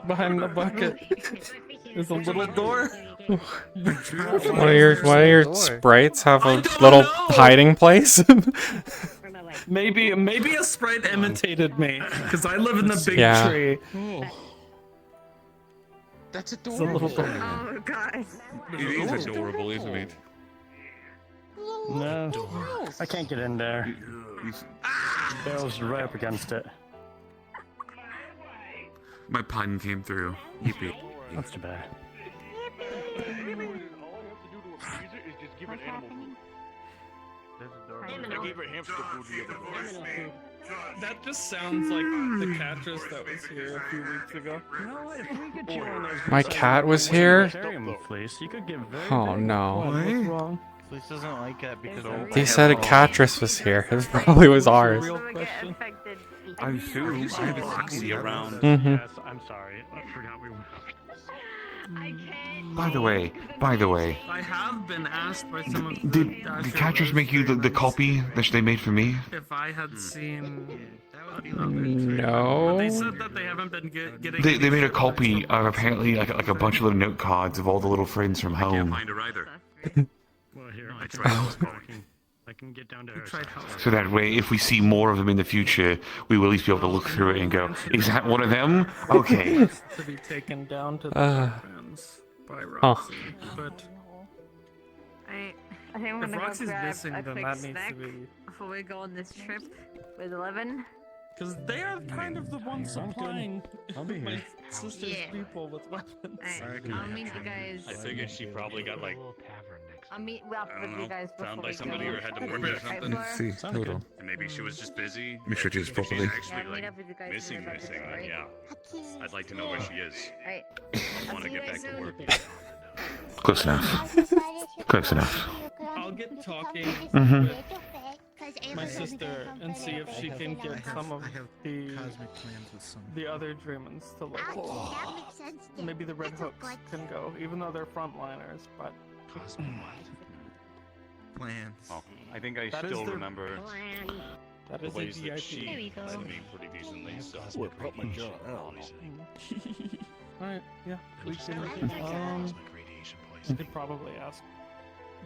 Behind the bucket is a little door. One of your sprites have a little hiding place? Maybe a sprite imitated me, because I live in the big Yeah. tree. That's It's a little door. Oh god. It is adorable, isn't it? No, I can't get in there. Barrel's right up against it. My pun came through. Yippee. That's too bad. That just sounds like the catress that was here a few weeks ago. My cat was here? Fleece, you could get very, Oh very no. What's wrong? Fleece doesn't like that because They said a catress was here. It probably was ours. Real question. I assume I have a taxi around. Mm-hmm. Yes, I'm sorry. I forgot we were. By the way, I have been asked by some of did the the catchers make you the copy that they made for me? if I had seen. No. They said that they haven't been getting. They made a copy of apparently like a bunch of little note cards of all the little friends from home. Find her either. Well, here, I tried. I can get down to her. So that way, if we see more of them in the future, we will at least be able to look through it and go, is that one of them? Okay. To be taken down to the fans by Huh. Roxy, but I think I'm if gonna Roxy's go grab missing, a then quick that needs to snack be before we go on this trip with 11. because they are kind of the ones supplying I'll be my here. sister's Yeah. people with weapons. Alright, I'll meet you guys. I figured she probably got like I'll meet up I with don't you know, guys before found by we somebody go. or had to work Right or something. before? See, hold on. And maybe she was just busy. Make sure it is If she's properly. actually Yeah, I'll meet like up with you guys missing, when we're about to missing. go, Then right? yeah, I'd like to know where she is. Right. I want to see you get guys back to soon. work. Close enough. Close enough. I'll get talking Mhm. with my sister and see if she can get some of the other Dreamers to look. That makes sense. Yeah. Maybe the Red That's a Hooks good can go, even though they're frontliners. But plans. Oh, I think I That is still the remember that the is a ways that VIP. she led me pretty decently. So Alright, yeah, we can. I could probably ask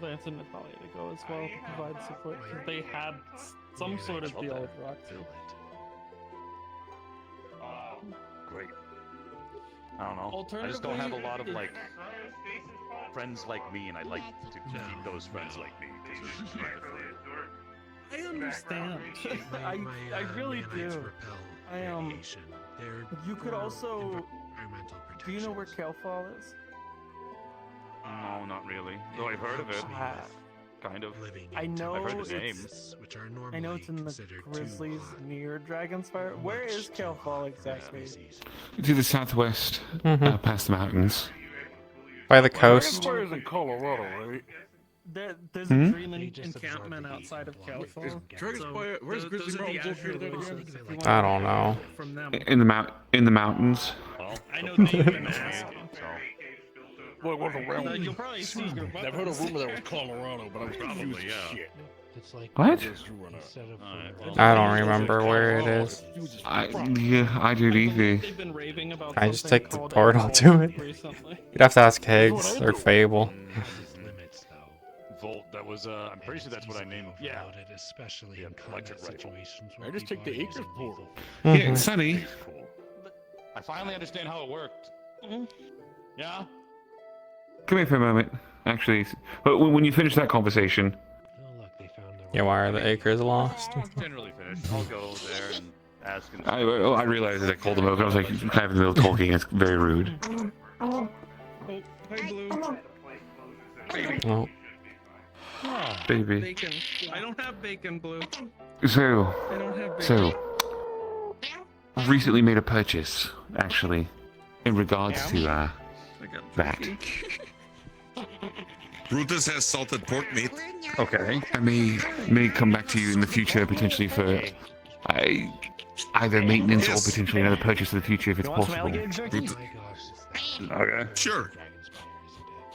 Lance and Natalia to go as well to provide support because they had some sort of deal with Roxy. great. I don't know. I just don't have a lot of like friends like me, and I'd like to keep those friends like me. 'Cause I understand. I really do. You could also. Do you know where Kalefall is? No, not really. Though I've heard of it. Kind of. I know I've heard the name. I know it's in the Grizzlies near Dragonspire. Where is Kalefall exactly? To the southwest, past the mountains. By the coast. Dragonspire in Colorado, right? There's a dream encampment outside of Kalefall. Dragonspire, where's Grizzly Mountains located again? I don't know. From them. In the mountains. Well, I know they've been asking. Well, it was around. You'll probably see your I've heard a rumor that was Colorado, but I was Probably, confused as yeah. shit. What? I don't remember where it is. I did either. They've been raving about I just something take the called portal Evolve to it. recently. You'd have to ask Higgs or Fable. Volt. That was. I'm pretty sure that's what I named. Yeah. Especially in electric rifle. I just take the Acres portal. Yeah, Sunny. Cool. I finally understand how it worked. Yeah. Come here for a moment. Actually, but when you finish that conversation. Yeah, why are the acres lost? Generally finished. I'll go there and asking. I realized as I called him over, I was like, kind of in the middle of talking, it's very rude. Oh, hi, Blue. Oh. Baby. Bacon. I don't have bacon, Blue. So, I don't have bacon. I've recently made a purchase, actually, in regards to, that. Brutus has salted pork meat. Okay. I may come back to you in the future, potentially for, either maintenance or potentially another purchase in the future if it's possible. Okay. Sure.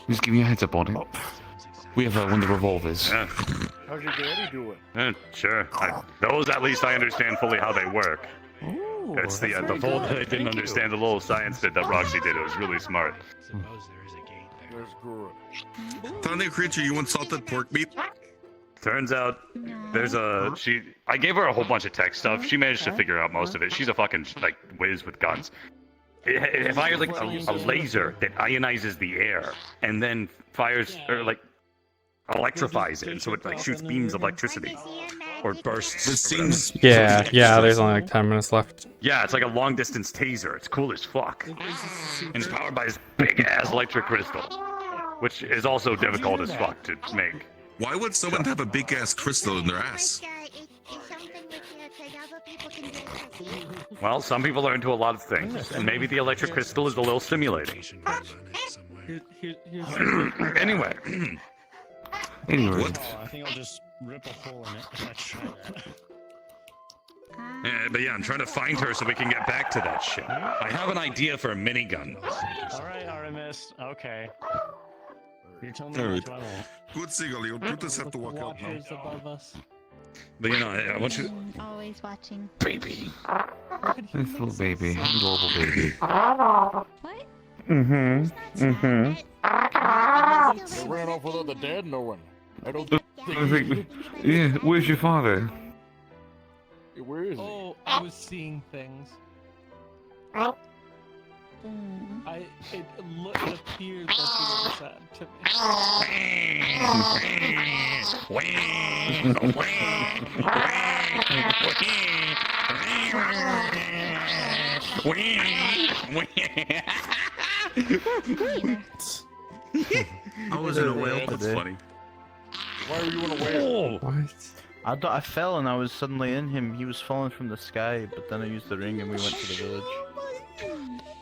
Just give me a heads up on it. We have one of the revolvers. Yeah. How's your daddy doing? Sure. Those, at least, I understand fully how they work. It's the full that I didn't understand the little science bit that Roxy did. It was really smart. That's good. Thunder creature, you want salted pork meat? Turns out there's I gave her a whole bunch of tech stuff. She managed to figure out most of it. She's a fucking like whiz with guns. It fires like a laser that ionizes the air and then fires or like electrifies it, so it like shoots beams of electricity or bursts. This seems Yeah, there's only like 10 minutes left. Yeah, it's like a long distance taser. It's cool as fuck. And it's powered by this big ass electric crystal, which is also difficult as fuck to make. Why would someone have a big ass crystal in their ass? Well, some people are into a lot of things, and maybe the electric crystal is a little stimulating. Anyway. What? I think I'll just rip a hole in it. Let's try that. But yeah, I'm trying to find her so we can get back to that shit. I have an idea for a minigun. Alright, Artemis. Okay. You're telling me Alright. what I want. Good seagull, you'll just have to walk out now. Above us. But you know, I want you... Always watching. Baby. This little baby. Adorable baby. What? They ran off without the dad knowing. I don't I think, yeah, where's your father? Where is he? Oh, I was seeing things. It appeared that you were sad to I was in a whale That's today. funny. Why are you in a whale? What? I fell and I was suddenly in him. He was falling from the sky, but then I used the ring and we went to the village.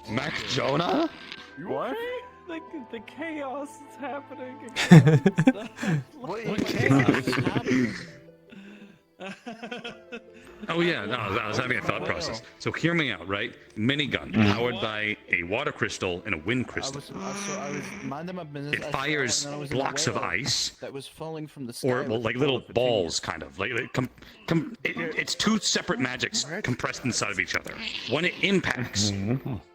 Mac Jonah? What? The chaos is happening. What chaos? Oh yeah, no, I was having a thought process. So hear me out, right? Minigun powered by a water crystal and a wind crystal. I was minding my business. It fires blocks of ice, that was falling from the sky. or well, like little balls, kind of. Like it's two separate magics compressed inside of each other. When it impacts,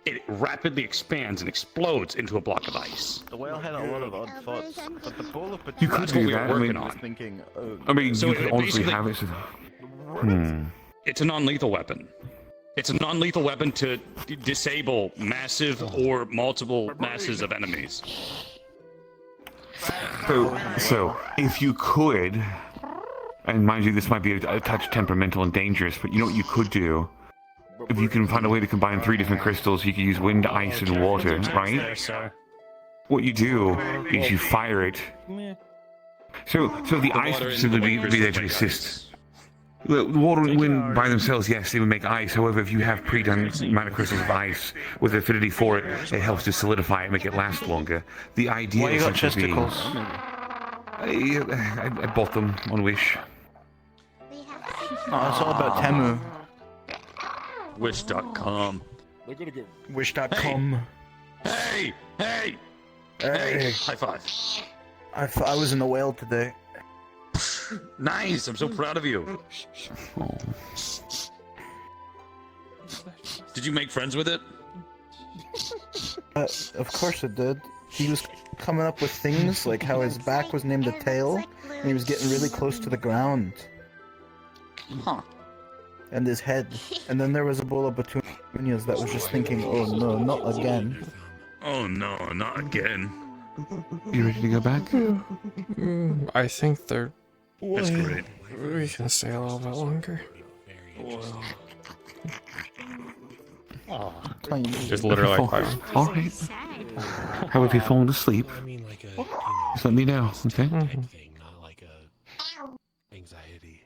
it rapidly expands and explodes into a block of ice. The whale had a lot of odd thoughts, but the bullet. You could do that. working I was on. thinking. I mean, So you it could honestly basically- have it. It's a non-lethal weapon. It's a non-lethal weapon to disable massive or multiple masses of enemies. So, if you could, and mind you, this might be a touch temperamental and dangerous, but you know what you could do? If you can find a way to combine 3 different crystals, you can use wind, ice, and water, right? What you do is you fire it. So the ice water would and simply the be wind there to crystals make assist. The water and wind by themselves, yes, they would make ice. However, if you have pre-done amount of crystals of ice with affinity for it, it helps to solidify it, make it last longer. The idea Why you got essentially being- chesticles? I bought them on Wish. Oh, it's all about Temu. Wish.com. They're gonna get. Wish.com. Hey! Hey! Hey. High five. I was in the whale today. Nice! I'm so proud of you. Did you make friends with it? Of course it did. He was coming up with things like how his back was named a tail, and he was getting really close to the ground. Huh. And his head. And then there was a bowl of petunias that was just thinking, oh no, not again. Oh no, not again. You ready to go back? I think they're... That's great. We can stay a little bit longer. Oh, Just literally like 5. All right. How have you fallen asleep? I mean, like a Just let me know, okay? type thing, not like a anxiety.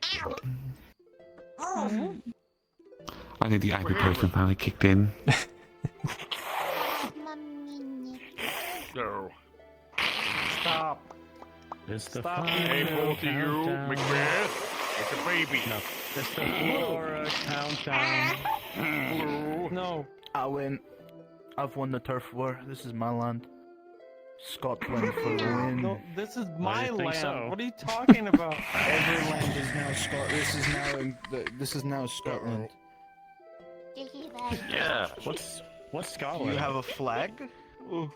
I think the ibuprofen finally kicked in. No. Stop. It's the Stop. Hey, both of you, countdown. Macbeth. It's a baby. No, it's the Flora countdown. Blue. No. I win. I've won the turf war. This is my land. Scotland for the win. No, this is my think land. so. What are you talking about? Every land is now Scotland. This is now Scotland. Yeah. What's Do Scotland? you have a flag? Ooh.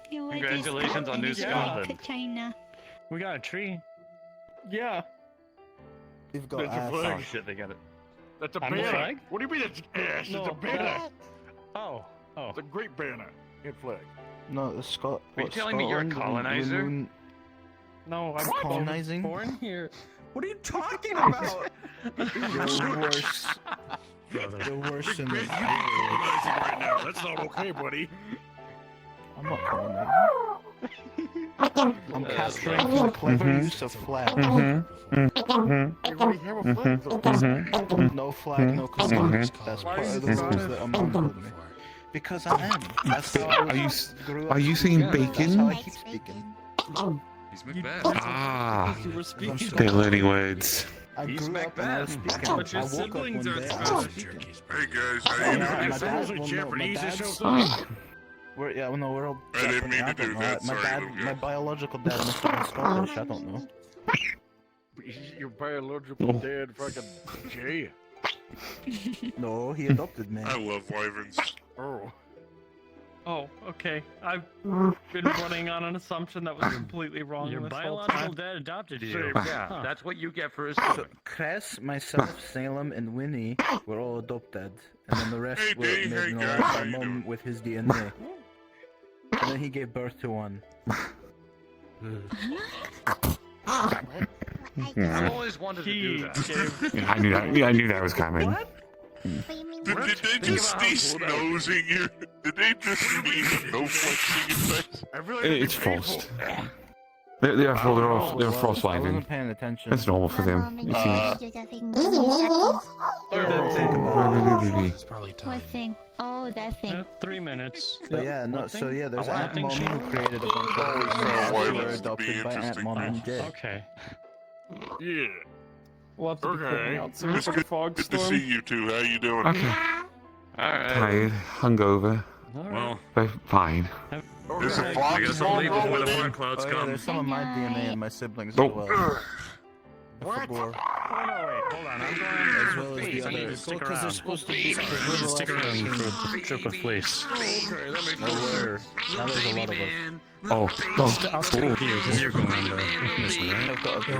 Congratulations on New Scotland. China. We got a tree. Yeah. You've got That's a ass. flag. Oh shit, they got it. That's a On the banner. flag? What do you mean it's ass? No, it's a banner. Oh. It's a great banner. Good flag. No, the Scot. Are you what, telling me you're a Scotland? colonizer? No, I'm Colonizing? born here. What are you talking about? You're worse. You're worse than Macbeth, the. you ain't colonizing right now. That's not okay, buddy. I'm not colonizing. I'm capturing through the clever use of flag. You already have a flag, though. No flag, no colonize. That's part of the rules that I'm on. Because I am. That's how I grew up. Are you saying That's bacon? how I keep speaking. He's Macbeth. Ah, You were speaking. they're learning words. I He's grew up and I was Macbeth. speaking. But your I woke up siblings one aren't day, I was Scottish. speaking. Hey guys, how you Yeah, doing? my Sounds dad, like well, no, my Japanese or dad's. something. We're, yeah, well, no, we're all. I didn't mean to Japanese. do that, My sorry, dad, little guy. my biological dad must have been Scottish. I don't know. Your biological dad, fucking Jay. No, he adopted me. I love wyverns. Oh. Oh, okay. I've been running on an assumption that was completely wrong Your this whole biological time. dad adopted you. Same. Yeah, Huh. that's what you get for So, assuming. Cress, myself, Salem, and Winnie were all adopted, and then the rest Hey, were Dave, made hey, in guys, by how you mum doing? with his DNA. And then he gave birth to one. I've always wanted to do that. Yeah, I knew that. Yeah, I knew that was coming. Did they just sneeze nosing you? Did they just sneeze snowflakes in your face? I feel like It's forced. They're frostbitten. I wasn't paying attention. That's normal for them. You see. It's probably time. What thing? Oh, that thing. 3 minutes. But yeah, no, What so thing? yeah, there's A what Aunt thing Mom she- who created a bunch of Oh, things so that why were would this be adopted by Aunt interesting? Mom and Jay. Okay. Yeah. We'll have to be Okay. clearing out soon It's for the good, fog good to storm. see you two. How you doing? Okay. Alright. Tired, hungover, Well, but fine. Is it I fog guess I'll storm leave before the rolling in? dark clouds Oh yeah, come. there's some of my DNA in my siblings Oh. as well. What? I forgot. Oh no, wait, hold on. I'm As going well as for the fleece. I need other. to stick Because they're around. supposed to be. I need to stick around for the trip with fleece. Okay, that makes No word. Now there's a lot of us. Oh, I'll stick with you because you're going on the mission, right? I've got a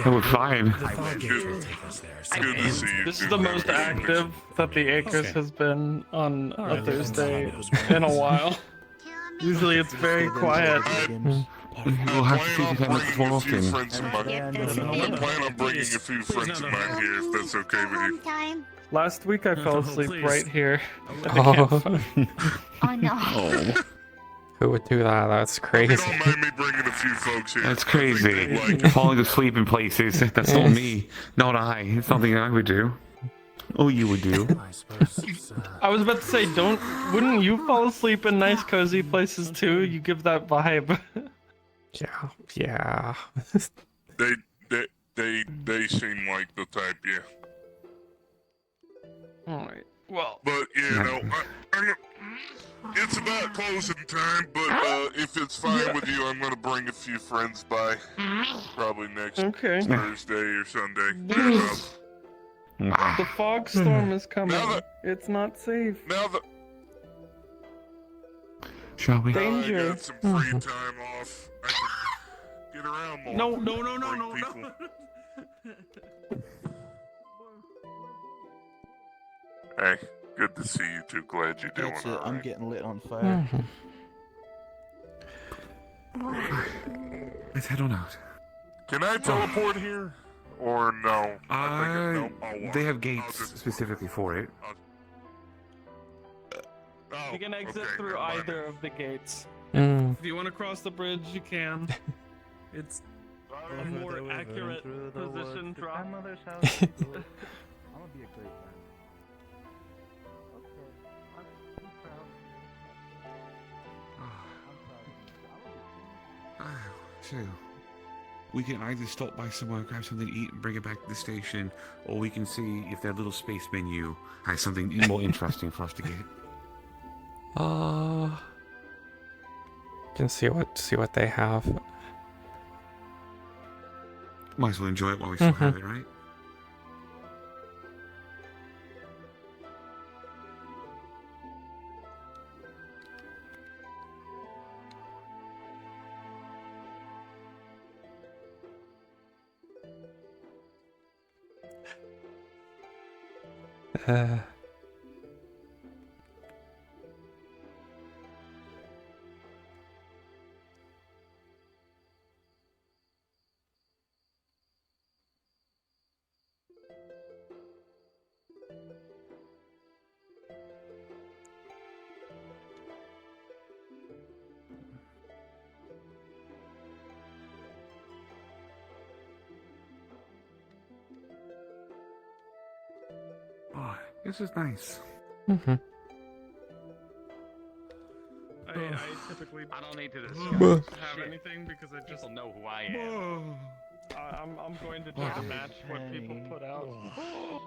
that was fine. The fog gauge will take us there. So Good to see you This two. is the most active that the Acres Okay. has been on a Alright. Thursday in a while. Usually it's very quiet. We'll have to see if we can make it more a few often. friends of mine. Yep, that's I the thing. plan on bringing a few friends of mine here, if that's okay with you. Time. Last week I fell asleep Please. right here. Oh, Oh no. who would do that? That's If you crazy. don't mind me bringing a few folks here. That's I think crazy. they'd like it. Falling asleep in places. That's not me. Not I. It's something I would do. Or you would do. I suppose it's, I was about to say, wouldn't you fall asleep in nice cozy places too? You give that vibe. Yeah, yeah. They seem like the type, yeah. Alright. Well, But you know, it's about closing time. But if it's fine with you, I'm gonna bring a few friends by, probably next okay. Thursday or Sunday. The fog storm is coming. Now that- It's not safe. Now that Shall we? I Danger. got some free time off, I can get around more. No. Bring people. Hey, good to see you two. Glad you're doing That's it. all I'm right. getting lit on fire. Let's head on out. Can I teleport here? Or no? I think no, I'll walk. They have I'll gates just- specifically for it. You can exit through either of the gates. Mm. If you want to cross the bridge, you can. It's a more accurate position drop. I'm gonna be a great man. Okay, I'm proud. So, we can either stop by somewhere, grab something to eat, and bring it back to the station, or we can see if their little space menu has something more interesting for us to get. Can see what they have. Might as well enjoy it while we still have it, right? Oh, this is nice. Mm-hmm. I typically I don't need to don't have anything because I just know who I am. I'm going to try to match what people put out.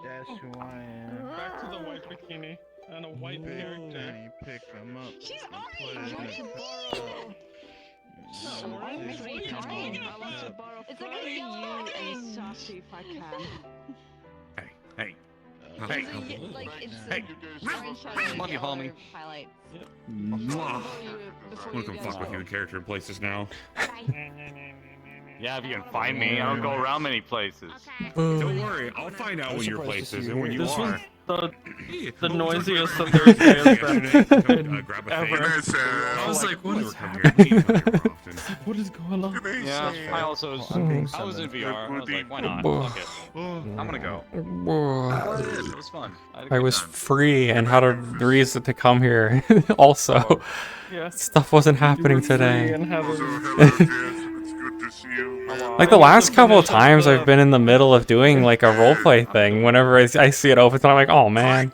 That's who I am. Back to the white bikini and a white character. Pick them up. She's put already it in. It's like a you and Sassy if I can. Hey. Hey. Like it's Hey. orange shadow, Love you, yellow homie. highlights. Mwah. Before I'm you gonna guys fuck with you in character places now. Yeah, if you can find me, I don't go around many places. Don't worry, I'll find out when your place is and when you This are. was the noisiest that Thursday has been Grab a ever. thing. I was like, what is What is going on? Yeah, I also I was in VR. I was like, why not? Fuck it. I'm gonna go. It was fun. I was free and had a reason to come here. Also, Yeah. stuff wasn't happening today. Good to see you. Like the last couple of times I've been in the middle of doing like a roleplay thing. Whenever I see it open, I'm like, oh man.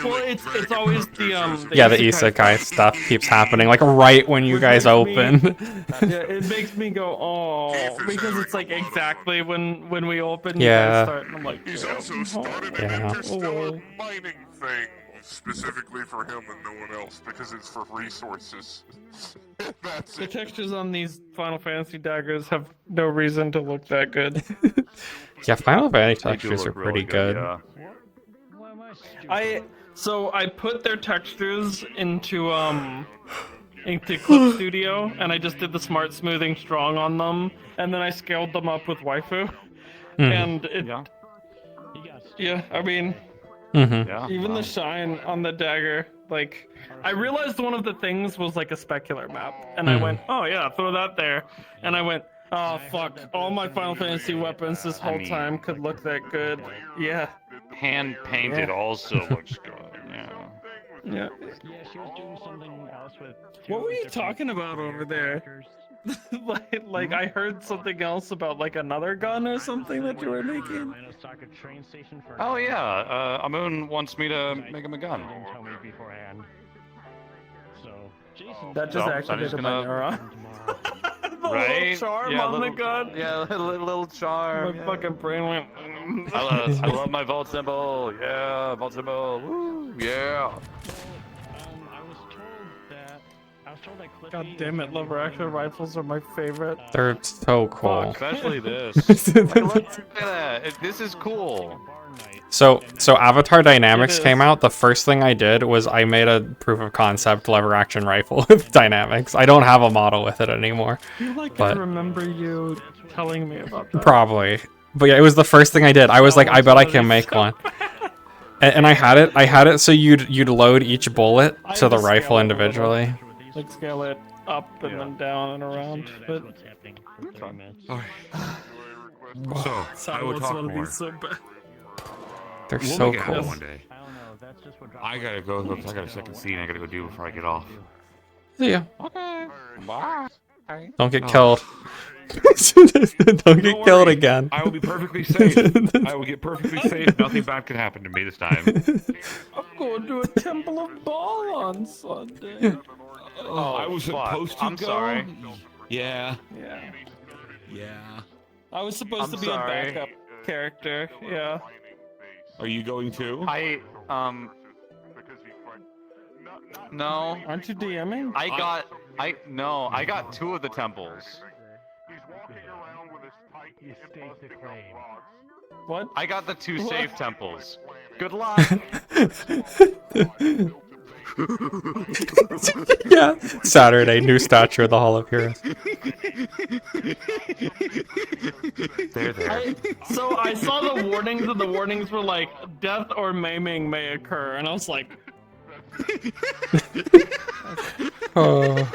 Well, it's always the Yeah, the isekai stuff keeps happening like right when you guys open. Yeah, it makes me go, oh, because it's like exactly when we open, you Yeah. guys start, and I'm like, He's also started an Yeah. interstellar mining thing specifically for him and no one else because it's for resources. That's the it. textures on these Final Fantasy daggers have no reason to look that good. Yeah, Final Fantasy They do textures are look really pretty good. Yeah. I put their textures into Clip Studio, and I just did the smart smoothing strong on them, and then I scaled them up with waifu, and it. Yeah, I mean, even the shine on the dagger, like, I realized one of the things was like a specular map, and I went, oh yeah, throw that there, and I went, oh fuck, all my Final Fantasy weapons this whole time could look that good. Yeah. Hand painted also looks good. Yeah. Yeah. She was doing something else with. What were you talking about over there? like I heard something else about like another gun or something that you were making. Oh yeah, Amun wants me to make him a gun. Didn't tell me beforehand. So Jason. That just activated my neuron. The Right? little charm Yeah, on little, the gun. Yeah, little charm. My fucking brain went. I love my vault symbol. Yeah, vault symbol. Woo, yeah. God damn it, lever action rifles are my favorite. They're so cool. Especially this. Like, look at that. This is cool. So Avatar Dynamics came out. The first thing I did was I made a proof of concept lever action rifle with Dynamics. I don't have a model with it anymore. I feel like but I remember you telling me about that. probably. But yeah, it was the first thing I did. I was like, I bet I can make one. And I had it so you'd load each bullet to the rifle individually. Like scale it up and then down and around. But So, I will talk more. So bad. They're We'll so make it cool. happen one day. I gotta go. I got a second scene I gotta go do before I get off. See ya. Okay. Bye. Don't get Oh. killed. Don't get killed worry. again. I will be perfectly safe. I will get perfectly safe. Nothing bad can happen to me this time. I'm going to a Temple of Baal on Sunday. Oh, I was fuck. supposed to I'm go. sorry. Yeah. Yeah. Yeah. I was supposed I'm to be sorry. a backup character. Yeah. Are you going too? No. Aren't you DMing? I got 2 of the temples. What? I got the 2 What? safe temples. Good luck. Yeah. Saturday, new statue of the Hall of Heroes. There. So I saw the warnings, and the warnings were like, death or maiming may occur, and I was like, Oh.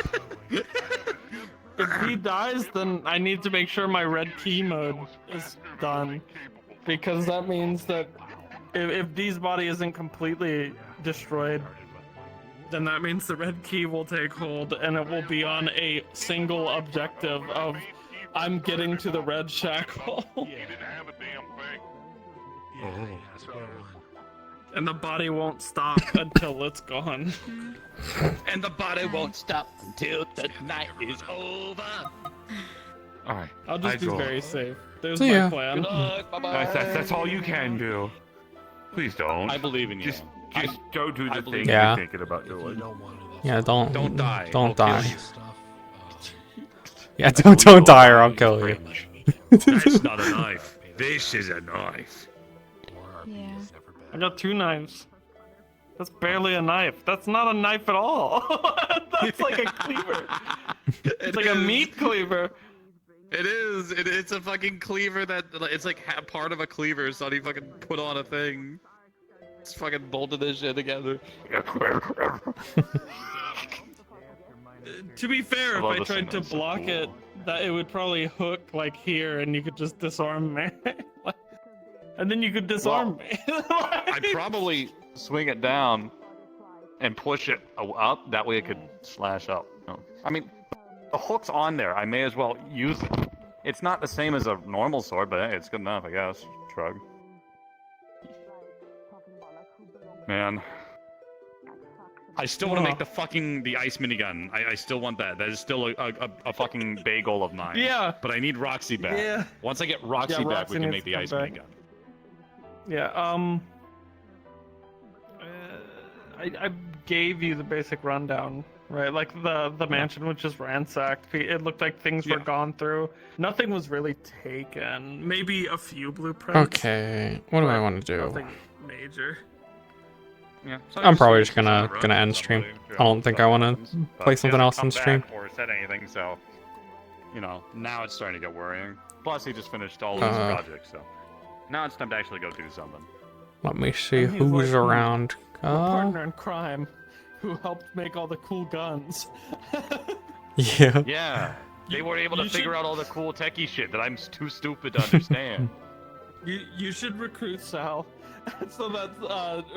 if he dies, then I need to make sure my red key mode is done, because that means that if Dee's body isn't completely destroyed, then that means the red key will take hold, and it will be on a single objective of I'm getting to the red shackle. And the body won't stop until it's gone. And the body won't stop until the night is over. All right. I'll just be very safe. There's See my ya. plan. Good luck. Bye-bye. That's all you can do. Please don't. I believe in you. Just don't do the thing Yeah. you're thinking about doing. Yeah, don't die. Don't I'll kill die. you. Yeah, don't die or I'll kill you. That's not a knife. This is a knife. Yeah. I got 2 knives. That's barely a knife. That's not a knife at all. That's like a cleaver. It's like a meat cleaver. It is. It's a fucking cleaver that it's like part of a cleaver. So you fucking put on a thing. It's fucking bolted this shit together. To be fair, if love I the tried to thing, that's so block it, that it would probably hook like here, and you could just disarm me. And then you could disarm me. I'd probably swing it down and push it up. That way it could slash up. No. I mean, the hook's on there. I may as well use it. It's not the same as a normal sword, but hey, it's good enough, I guess. Shrug. Man. I still want to make the ice minigun. I still want that. That is still a fucking bagel of mine. Yeah. But I need Roxy back. Yeah. Once I get Roxy back, Roxy we can needs make the to ice come back. minigun. Yeah, I gave you the basic rundown, right? Like the mansion was just ransacked. It looked like things were gone through. Nothing was really taken. Maybe a few blueprints. Okay, what do I want to do? Nothing major. Yeah. I'm probably just gonna end stream. I don't think I want to play But something he else hasn't in come stream. back or said anything, so you know, now it's starting to get worrying. Plus, he just finished all of his projects, so now it's time to actually go do something. Let me see And he's who's like, around. My partner in crime, who helped make all the cool guns. Yeah. Yeah, they were able to you figure should- out all the cool techie shit that I'm too stupid to understand. You should recruit Sal, so that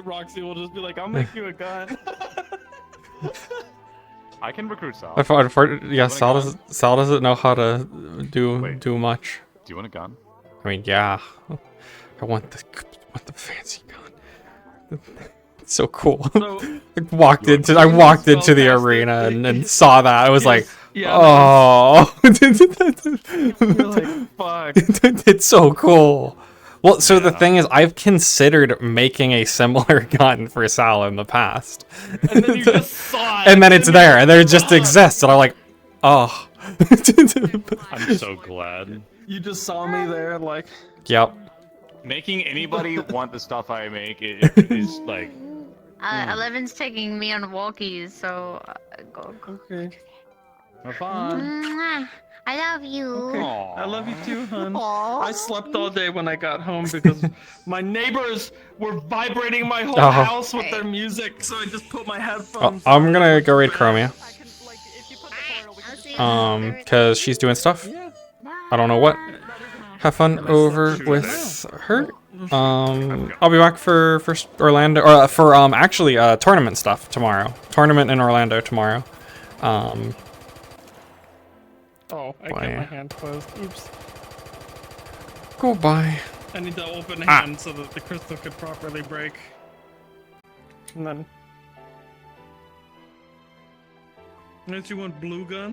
Roxy will just be like, I'll make you a gun. I can recruit Sal. Yeah, Sal doesn't know how to do much. Do you want a gun? I mean, yeah. I want the fancy gun. It's so cool. I walked into the arena and saw that. I was like, oh. You're like, fuck. It's so cool. Well, so the thing is, I've considered making a similar gun for Sal in the past. And then you just saw it. And then it's there, and then it just exists, and I'm like, oh. I'm so glad. You just saw me there, like. Yep. Making anybody want the stuff I make is like. 11's taking me on walkies, so go. Okay. Have fun. Mwah. I love you. Okay. I love you too, hon. I slept all day when I got home because my neighbors were vibrating my whole house with their music, so I just put my headphones on. I'm gonna go raid Chromia. Cause she's doing stuff. I don't know what. have fun over with her. I'll be back for Orlando, or for actually tournament stuff tomorrow. Tournament in Orlando tomorrow. Oh, I Boy. got my hand closed. Oops. Goodbye. I need to open hand so that the crystal could properly break. And then... Unless you want blue gun?